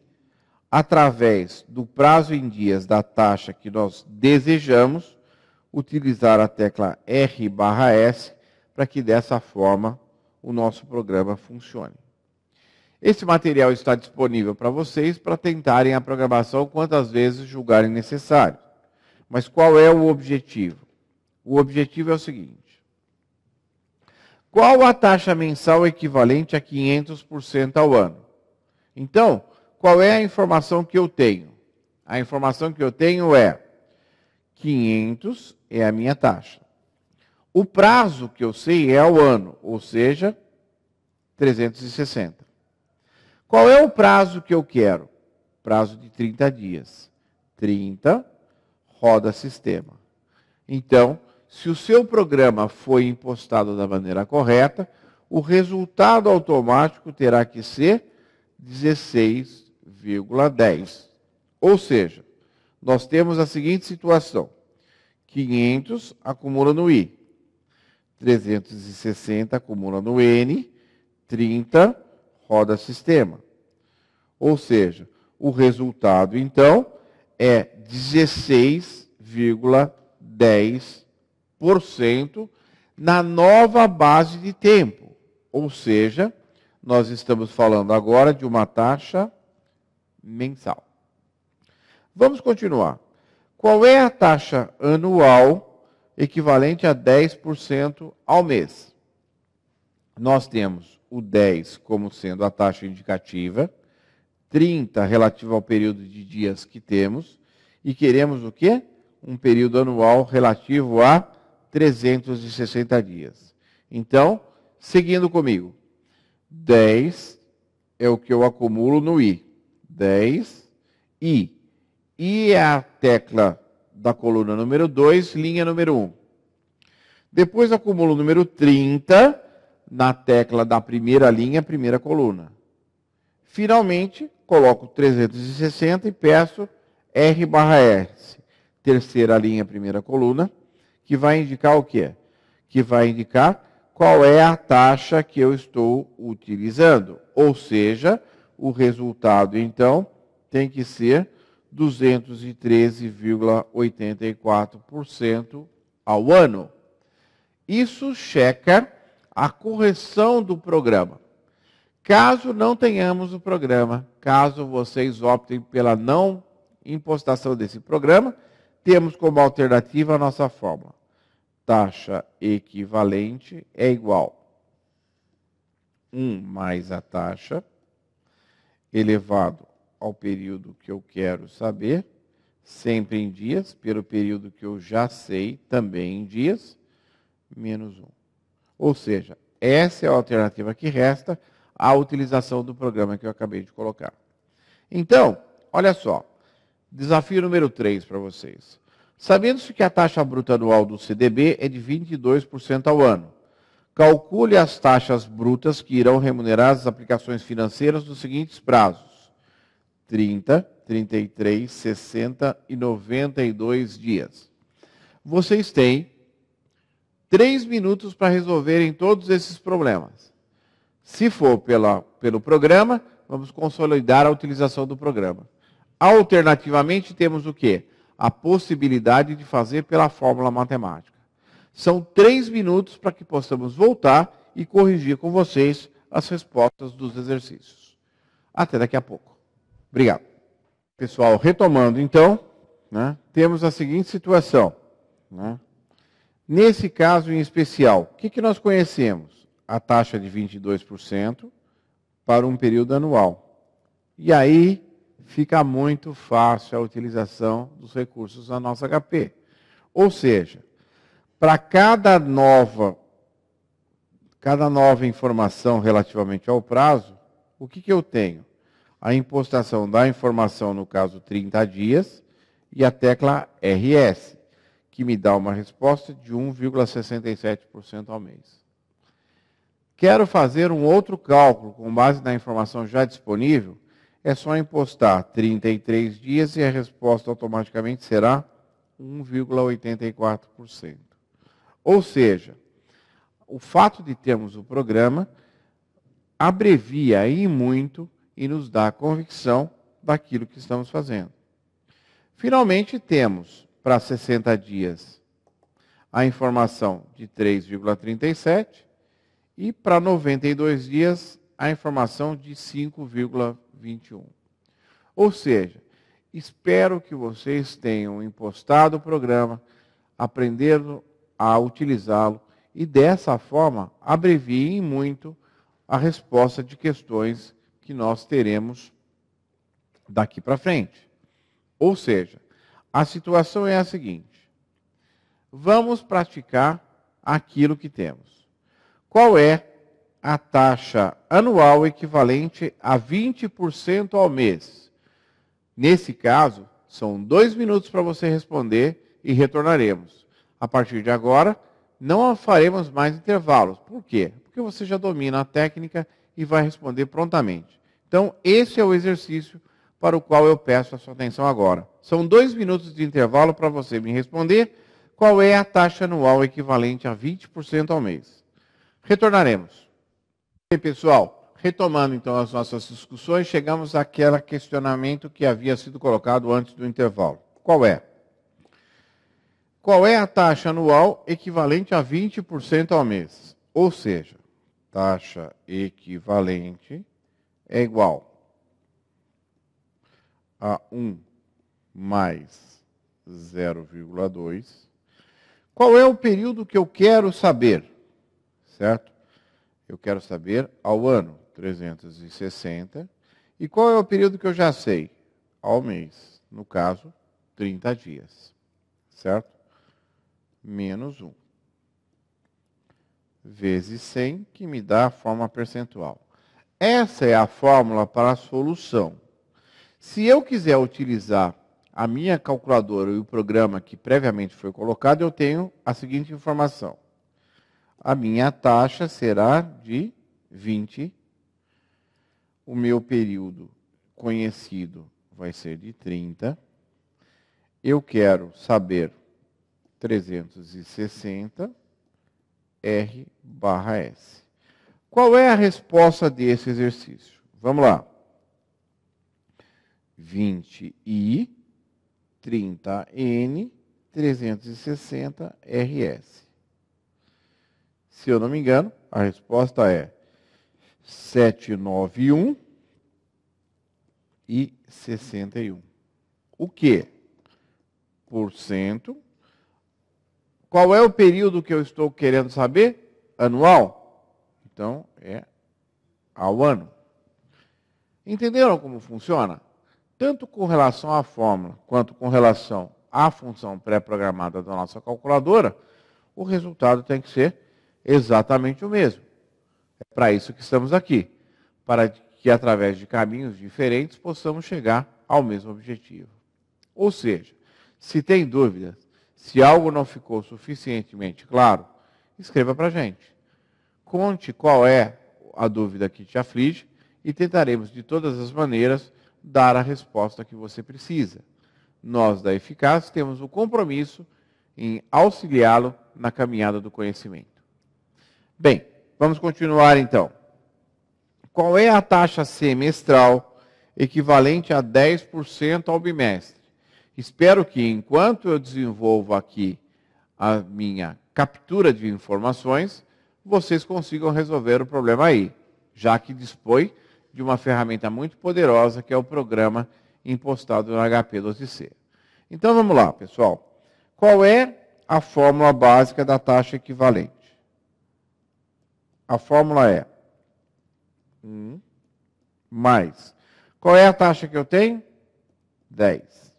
através do prazo em dias da taxa que nós desejamos, utilizar a tecla R/S para que dessa forma o nosso programa funcione. Esse material está disponível para vocês para tentarem a programação quantas vezes julgarem necessário. Mas qual é o objetivo? O objetivo é o seguinte. Qual a taxa mensal equivalente a 500% ao ano? Então, qual é a informação que eu tenho? A informação que eu tenho é 500 é a minha taxa. O prazo que eu sei é o ano, ou seja, 360. Qual é o prazo que eu quero? Prazo de 30 dias. 30, roda sistema. Então, se o seu programa foi impostado da maneira correta, o resultado automático terá que ser 16,10. Ou seja, nós temos a seguinte situação. 500 acumula no I. 360 acumula no N. 30 roda sistema. Ou seja, o resultado, então, é 16,10% na nova base de tempo. Ou seja, nós estamos falando agora de uma taxa mensal. Vamos continuar. Qual é a taxa anual equivalente a 10% ao mês? Nós temos o 10 como sendo a taxa indicativa, 30 relativo ao período de dias que temos, e queremos o quê? Um período anual relativo a 360 dias. Então, seguindo comigo, 10 é o que eu acumulo no I. 10, I. I é a tecla da coluna número 2, linha número 1. Depois acumulo o número 30 na tecla da primeira linha, primeira coluna. Finalmente, coloco 360 e peço R/S, terceira linha, primeira coluna, que vai indicar o quê? Que vai indicar qual é a taxa que eu estou utilizando. Ou seja, o resultado, então, tem que ser 213,84% ao ano. Isso checa a correção do programa. Caso não tenhamos o programa, caso vocês optem pela não impostação desse programa, temos como alternativa a nossa fórmula. Taxa equivalente é igual 1 mais a taxa elevado ao período que eu quero saber, sempre em dias, pelo período que eu já sei, também em dias, menos 1. Ou seja, essa é a alternativa que resta à utilização do programa que eu acabei de colocar. Então, olha só, desafio número 3 para vocês. Sabendo-se que a taxa bruta anual do CDB é de 22% ao ano, calcule as taxas brutas que irão remunerar as aplicações financeiras nos seguintes prazos: 30, 33, 60 e 92 dias. Vocês têm 3 minutos para resolverem todos esses problemas. Se for pelo programa, vamos consolidar a utilização do programa. Alternativamente, temos o quê? A possibilidade de fazer pela fórmula matemática. São 3 minutos para que possamos voltar e corrigir com vocês as respostas dos exercícios. Até daqui a pouco. Obrigado. Pessoal, retomando então, né, temos a seguinte situação. Né? Nesse caso em especial, o que nós conhecemos? A taxa de 22% para um período anual. E aí fica muito fácil a utilização dos recursos da nossa HP. Ou seja, para cada nova informação relativamente ao prazo, o que eu tenho? A impostação da informação, no caso 30 dias, e a tecla RS, que me dá uma resposta de 1,67% ao mês. Quero fazer um outro cálculo com base na informação já disponível, é só impostar 33 dias e a resposta automaticamente será 1,84%. Ou seja, o fato de termos o programa abrevia em muito e nos dá a convicção daquilo que estamos fazendo. Finalmente, temos para 60 dias a informação de 3,37 e para 92 dias a informação de 5,21. Ou seja, espero que vocês tenham impostado o programa, aprendendo a utilizá-lo e dessa forma abreviem muito a resposta de questões que nós teremos daqui para frente. Ou seja, a situação é a seguinte: vamos praticar aquilo que temos. Qual é a taxa anual equivalente a 20% ao mês? Nesse caso, são 2 minutos para você responder e retornaremos. A partir de agora, não faremos mais intervalos. Por quê? Porque você já domina a técnica e vai responder prontamente. Então, esse é o exercício para o qual eu peço a sua atenção agora. São 2 minutos de intervalo para você me responder qual é a taxa anual equivalente a 20% ao mês. Retornaremos. Bem, pessoal, retomando então as nossas discussões, chegamos àquele questionamento que havia sido colocado antes do intervalo. Qual é? Qual é a taxa anual equivalente a 20% ao mês? Ou seja, taxa equivalente é igual a 1 mais 0,2. Qual é o período que eu quero saber? Certo? Eu quero saber ao ano, 360. E qual é o período que eu já sei? Ao mês. No caso, 30 dias. Certo? Menos 1. Vezes 100, que me dá a forma percentual. Essa é a fórmula para a solução. Se eu quiser utilizar a minha calculadora e o programa que previamente foi colocado, eu tenho a seguinte informação. A minha taxa será de 20. O meu período conhecido vai ser de 30. Eu quero saber 360 R/S. Qual é a resposta desse exercício? Vamos lá. 20i, 30n, 360 RS. Se eu não me engano, a resposta é 791 e 61. O quê? Por cento. Qual é o período que eu estou querendo saber? Anual? Então, é ao ano. Entenderam como funciona? Tanto com relação à fórmula, quanto com relação à função pré-programada da nossa calculadora, o resultado tem que ser exatamente o mesmo. É para isso que estamos aqui, para que através de caminhos diferentes possamos chegar ao mesmo objetivo. Ou seja, se tem dúvidas, se algo não ficou suficientemente claro, escreva para a gente. Conte qual é a dúvida que te aflige e tentaremos de todas as maneiras dar a resposta que você precisa. Nós, da Eficaz, temos o compromisso em auxiliá-lo na caminhada do conhecimento. Bem, vamos continuar então. Qual é a taxa semestral equivalente a 10% ao bimestre? Espero que, enquanto eu desenvolvo aqui a minha captura de informações, vocês consigam resolver o problema aí, já que dispõe de uma ferramenta muito poderosa, que é o programa impostado no HP12C. Então, vamos lá, pessoal. Qual é a fórmula básica da taxa equivalente? A fórmula é 1 mais Qual é a taxa que eu tenho? 10.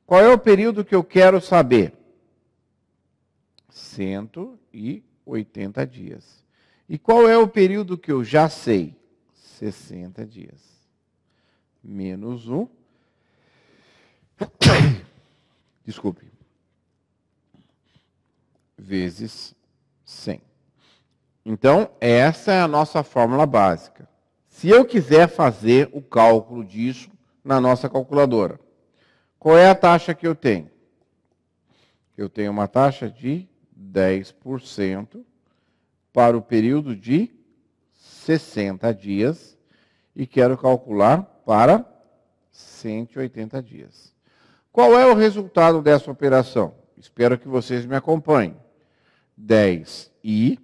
Qual é o período que eu quero saber? 180 dias. E qual é o período que eu já sei? 60 dias. Menos 1. Desculpe. Vezes 100. Então, essa é a nossa fórmula básica. Se eu quiser fazer o cálculo disso na nossa calculadora, qual é a taxa que eu tenho? Eu tenho uma taxa de 10% para o período de 60 dias e quero calcular para 180 dias. Qual é o resultado dessa operação? Espero que vocês me acompanhem. 10i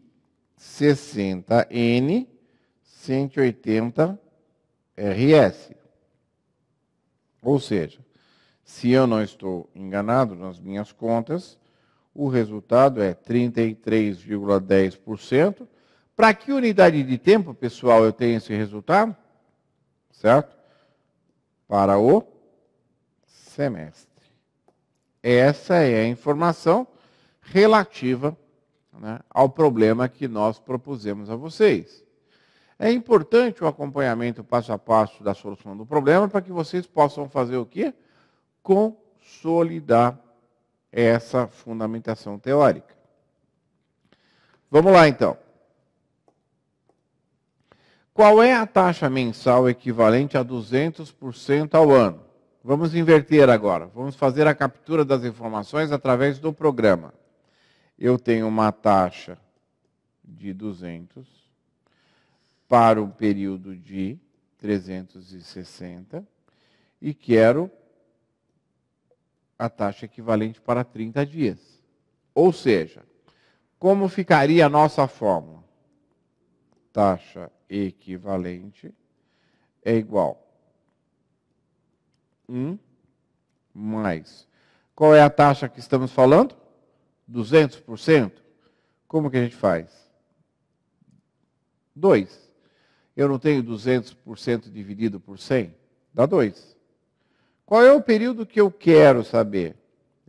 60n 180 RS. Ou seja, se eu não estou enganado nas minhas contas, o resultado é 33,10%. Para que unidade de tempo, pessoal, eu tenho esse resultado? Certo? Para o semestre. Essa é a informação relativa, né, ao problema que nós propusemos a vocês. É importante o acompanhamento passo a passo da solução do problema para que vocês possam fazer o quê? Consolidar essa fundamentação teórica. Vamos lá, então. Qual é a taxa mensal equivalente a 200% ao ano? Vamos inverter agora. Vamos fazer a captura das informações através do programa. Eu tenho uma taxa de 200 para o período de 360 e quero a taxa equivalente para 30 dias. Ou seja, como ficaria a nossa fórmula? Taxa equivalente é igual 1 mais. Qual é a taxa que estamos falando? 200%. Como que a gente faz? 2. Eu não tenho 200% dividido por 100? Dá 2. Qual é o período que eu quero saber?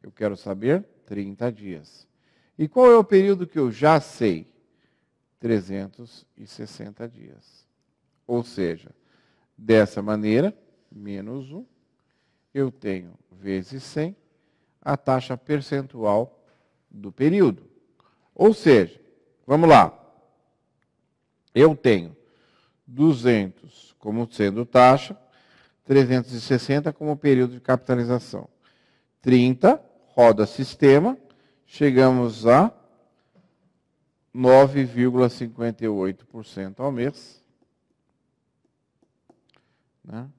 Eu quero saber 30 dias. E qual é o período que eu já sei? 360 dias. Ou seja, dessa maneira, menos 1, eu tenho vezes 100 a taxa percentual do período. Ou seja, vamos lá. Eu tenho 200 como sendo taxa, 360 como período de capitalização. 30, roda sistema, chegamos a 9,58% ao mês. Né?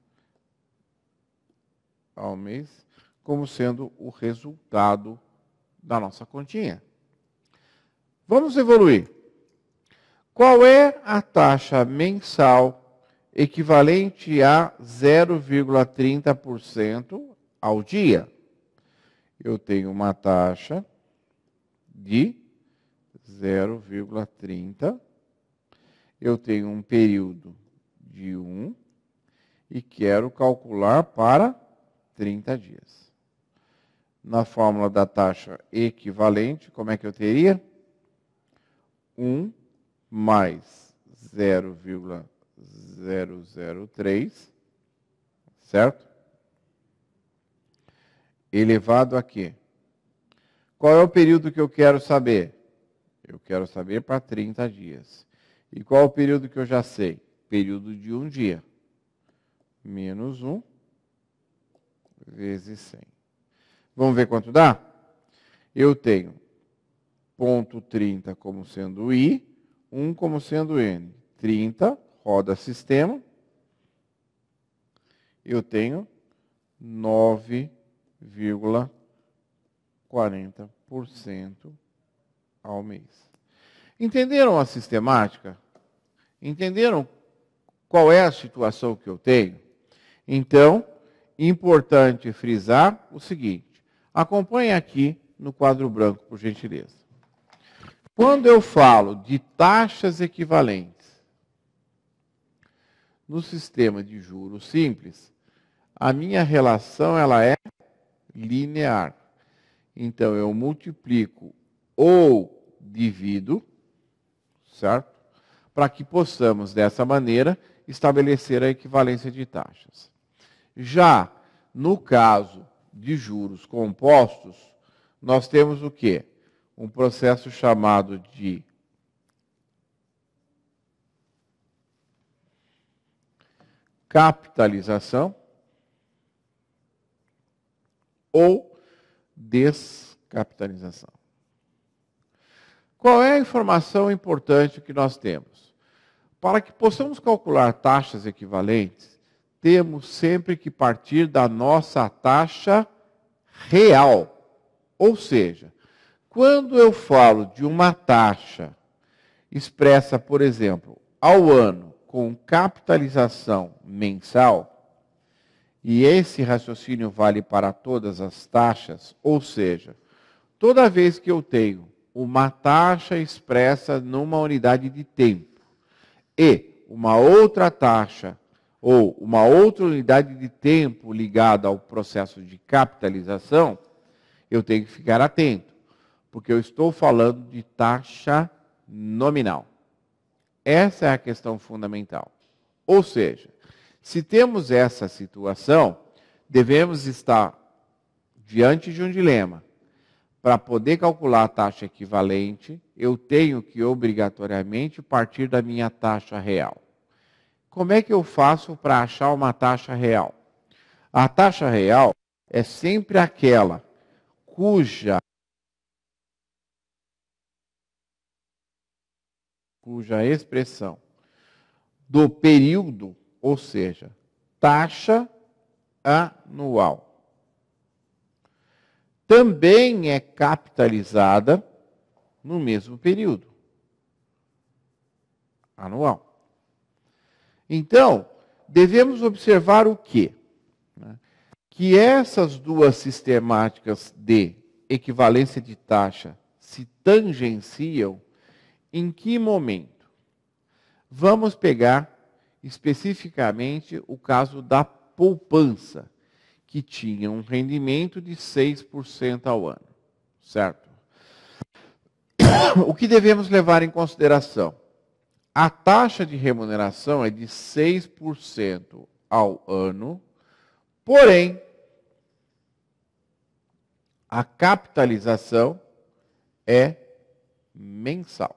Ao mês, como sendo o resultado da nossa continha. Vamos evoluir. Qual é a taxa mensal equivalente a 0,30% ao dia? Eu tenho uma taxa de 0,30. Eu tenho um período de 1 e quero calcular para 30 dias. Na fórmula da taxa equivalente, como é que eu teria? 1 mais 0,003, certo? Elevado a quê? Qual é o período que eu quero saber? Eu quero saber para 30 dias. E qual é o período que eu já sei? Período de 1 dia. Menos 1 vezes 100. Vamos ver quanto dá? Eu tenho 0,30 como sendo I, 1 como sendo N. 30, roda sistema. Eu tenho 9,40% ao mês. Entenderam a sistemática? Entenderam qual é a situação que eu tenho? Então, importante frisar o seguinte. Acompanhe aqui no quadro branco, por gentileza. Quando eu falo de taxas equivalentes No sistema de juros simples, a minha relação ela é linear. Então, eu multiplico ou divido, certo? Para que possamos, dessa maneira, estabelecer a equivalência de taxas. Já no caso de juros compostos, nós temos o quê? Um processo chamado de capitalização ou descapitalização. Qual é a informação importante que nós temos? Para que possamos calcular taxas equivalentes, temos sempre que partir da nossa taxa real. Ou seja, quando eu falo de uma taxa expressa, por exemplo, ao ano com capitalização mensal, e esse raciocínio vale para todas as taxas, ou seja, toda vez que eu tenho uma taxa expressa numa unidade de tempo e uma outra taxa ou uma outra unidade de tempo ligada ao processo de capitalização, eu tenho que ficar atento, porque eu estou falando de taxa nominal. Essa é a questão fundamental. Ou seja, se temos essa situação, devemos estar diante de um dilema. Para poder calcular a taxa equivalente, eu tenho que obrigatoriamente partir da minha taxa real. Como é que eu faço para achar uma taxa real? A taxa real é sempre aquela cuja expressão do período, ou seja, taxa anual, também é capitalizada no mesmo período anual. Então, devemos observar o quê? Que essas duas sistemáticas de equivalência de taxa se tangenciam em que momento? Vamos pegar especificamente o caso da poupança, que tinha um rendimento de 6% ao ano, certo? O que devemos levar em consideração? A taxa de remuneração é de 6% ao ano, porém, a capitalização é mensal.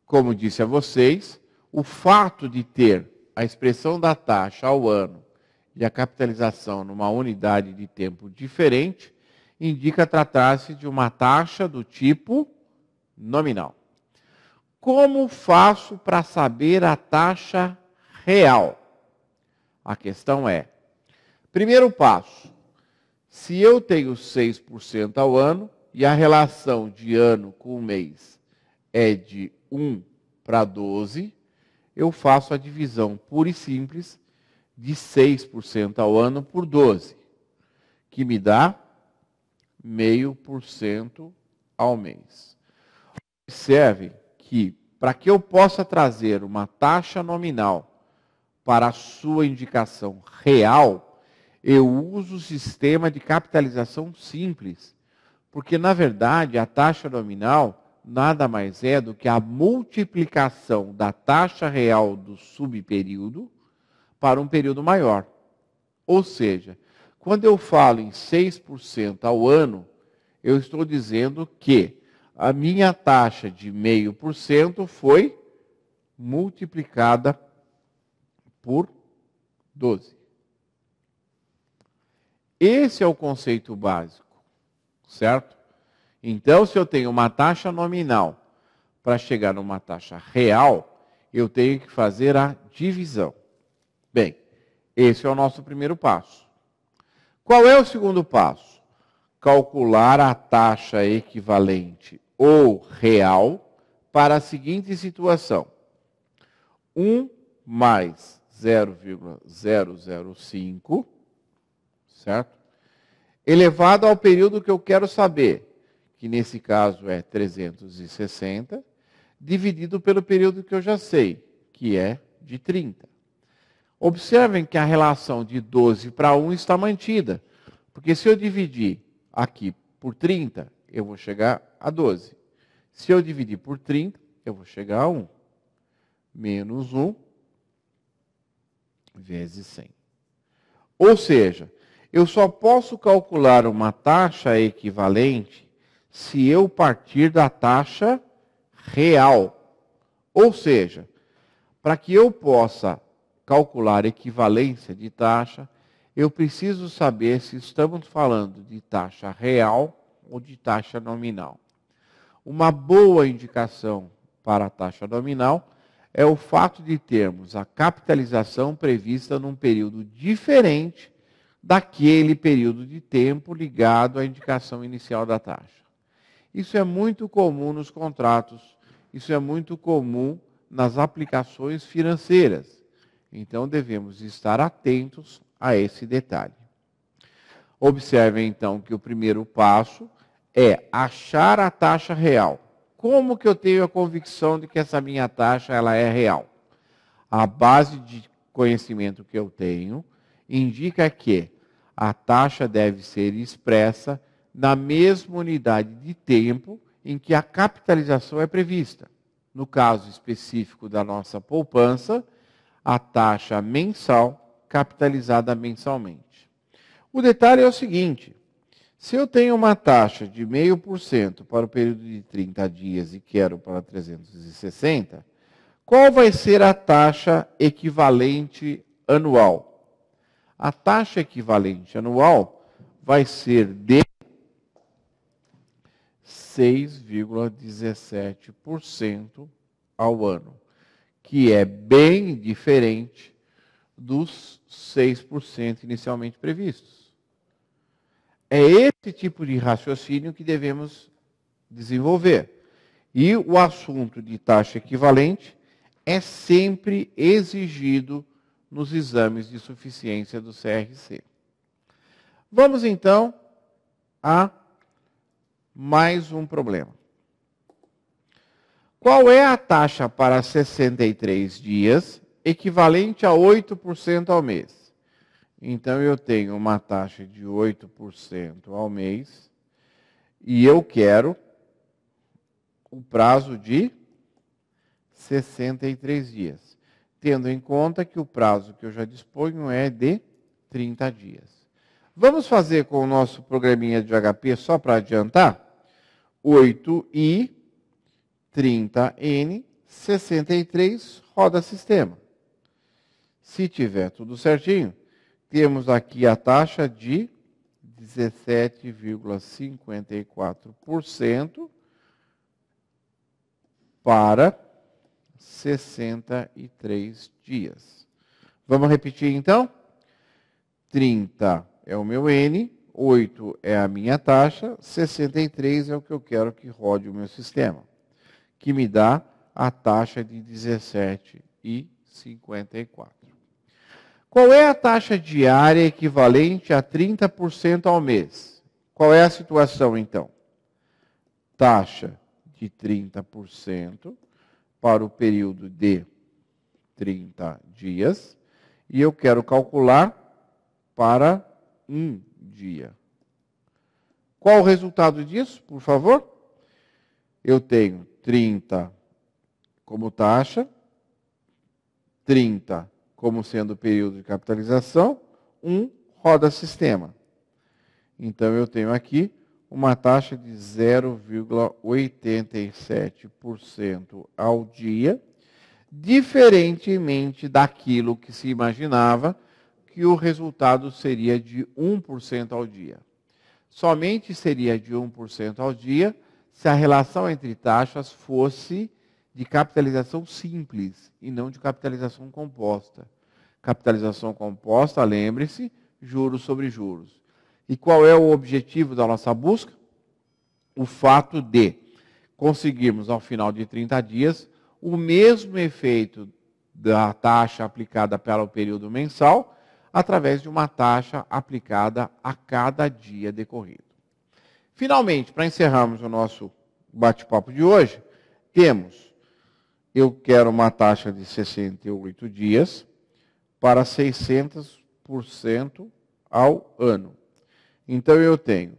Como disse a vocês, o fato de ter a expressão da taxa ao ano e a capitalização numa unidade de tempo diferente indica tratar-se de uma taxa do tipo nominal. Como faço para saber a taxa real? A questão é, primeiro passo, se eu tenho 6% ao ano e a relação de ano com mês é de 1 para 12, eu faço a divisão pura e simples de 6% ao ano por 12, que me dá 0,5% ao mês. Observe que, para que eu possa trazer uma taxa nominal para a sua indicação real, eu uso o sistema de capitalização simples, porque, na verdade, a taxa nominal nada mais é do que a multiplicação da taxa real do subperíodo para um período maior. Ou seja, quando eu falo em 6% ao ano, eu estou dizendo que a minha taxa de 0,5% foi multiplicada por 12. Esse é o conceito básico, certo? Então, se eu tenho uma taxa nominal para chegar numa taxa real, eu tenho que fazer a divisão. Bem, esse é o nosso primeiro passo. Qual é o segundo passo? Calcular a taxa equivalente ou real para a seguinte situação. 1 mais 0,005, certo? Elevado ao período que eu quero saber, que nesse caso é 360, dividido pelo período que eu já sei, que é de 30. Observem que a relação de 12 para 1 está mantida, porque se eu dividir aqui por 30, eu vou chegar a 12. Se eu dividir por 30, eu vou chegar a 1. Menos 1 vezes 100. Ou seja, eu só posso calcular uma taxa equivalente se eu partir da taxa real. Ou seja, para que eu possa calcular equivalência de taxa, eu preciso saber se estamos falando de taxa real ou de taxa nominal. Uma boa indicação para a taxa nominal é o fato de termos a capitalização prevista num período diferente daquele período de tempo ligado à indicação inicial da taxa. Isso é muito comum nos contratos, isso é muito comum nas aplicações financeiras. Então, devemos estar atentos a esse detalhe. Observem, então, que o primeiro passo é achar a taxa real. Como que eu tenho a convicção de que essa minha taxa ela é real? A base de conhecimento que eu tenho indica que a taxa deve ser expressa na mesma unidade de tempo em que a capitalização é prevista. No caso específico da nossa poupança, a taxa mensal capitalizada mensalmente. O detalhe é o seguinte: se eu tenho uma taxa de 0,5% para o período de 30 dias e quero para 360, qual vai ser a taxa equivalente anual? A taxa equivalente anual vai ser de 6,17% ao ano, que é bem diferente dos 6% inicialmente previstos. É esse tipo de raciocínio que devemos desenvolver. E o assunto de taxa equivalente é sempre exigido nos exames de suficiência do CRC. Vamos então a mais um problema. Qual é a taxa para 63 dias, equivalente a 8% ao mês? Então, eu tenho uma taxa de 8% ao mês e eu quero o prazo de 63 dias, tendo em conta que o prazo que eu já disponho é de 30 dias. Vamos fazer com o nosso programinha de HP só para adiantar? 8i, 30n, 63, roda sistema. Se tiver tudo certinho, temos aqui a taxa de 17,54% para 63 dias. Vamos repetir então? 30 é o meu N, 8 é a minha taxa, 63 é o que eu quero que rode o meu sistema, que me dá a taxa de 17,54. Qual é a taxa diária equivalente a 30% ao mês? Qual é a situação, então? Taxa de 30% para o período de 30 dias, e eu quero calcular para um dia. Qual o resultado disso, por favor? Eu tenho 30 como taxa, 30 como sendo o período de capitalização, 1 roda sistema. Então, eu tenho aqui uma taxa de 0,87% ao dia, diferentemente daquilo que se imaginava, que o resultado seria de 1% ao dia. Somente seria de 1% ao dia se a relação entre taxas fosse de capitalização simples e não de capitalização composta. Capitalização composta, lembre-se, juros sobre juros. E qual é o objetivo da nossa busca? O fato de conseguirmos, ao final de 30 dias, o mesmo efeito da taxa aplicada para o período mensal, através de uma taxa aplicada a cada dia decorrido. Finalmente, para encerrarmos o nosso bate-papo de hoje, temos eu quero uma taxa de 68 dias para 600% ao ano. Então, eu tenho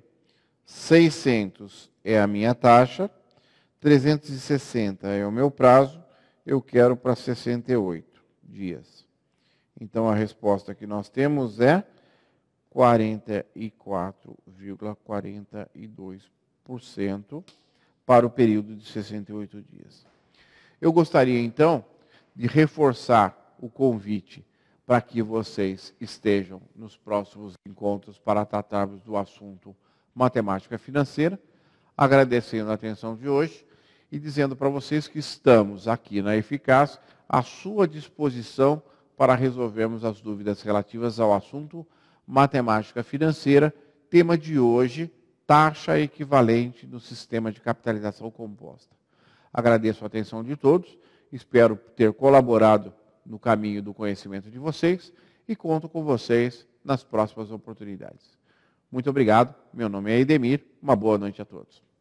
600 é a minha taxa, 360 é o meu prazo, eu quero para 68 dias. Então, a resposta que nós temos é 44,42% para o período de 68 dias. Eu gostaria, então, de reforçar o convite para que vocês estejam nos próximos encontros para tratarmos do assunto matemática financeira, agradecendo a atenção de hoje e dizendo para vocês que estamos aqui na Eficaz à sua disposição para resolvermos as dúvidas relativas ao assunto matemática financeira, tema de hoje, taxa equivalente no sistema de capitalização composta. Agradeço a atenção de todos, espero ter colaborado no caminho do conhecimento de vocês e conto com vocês nas próximas oportunidades. Muito obrigado, meu nome é Edemir, uma boa noite a todos.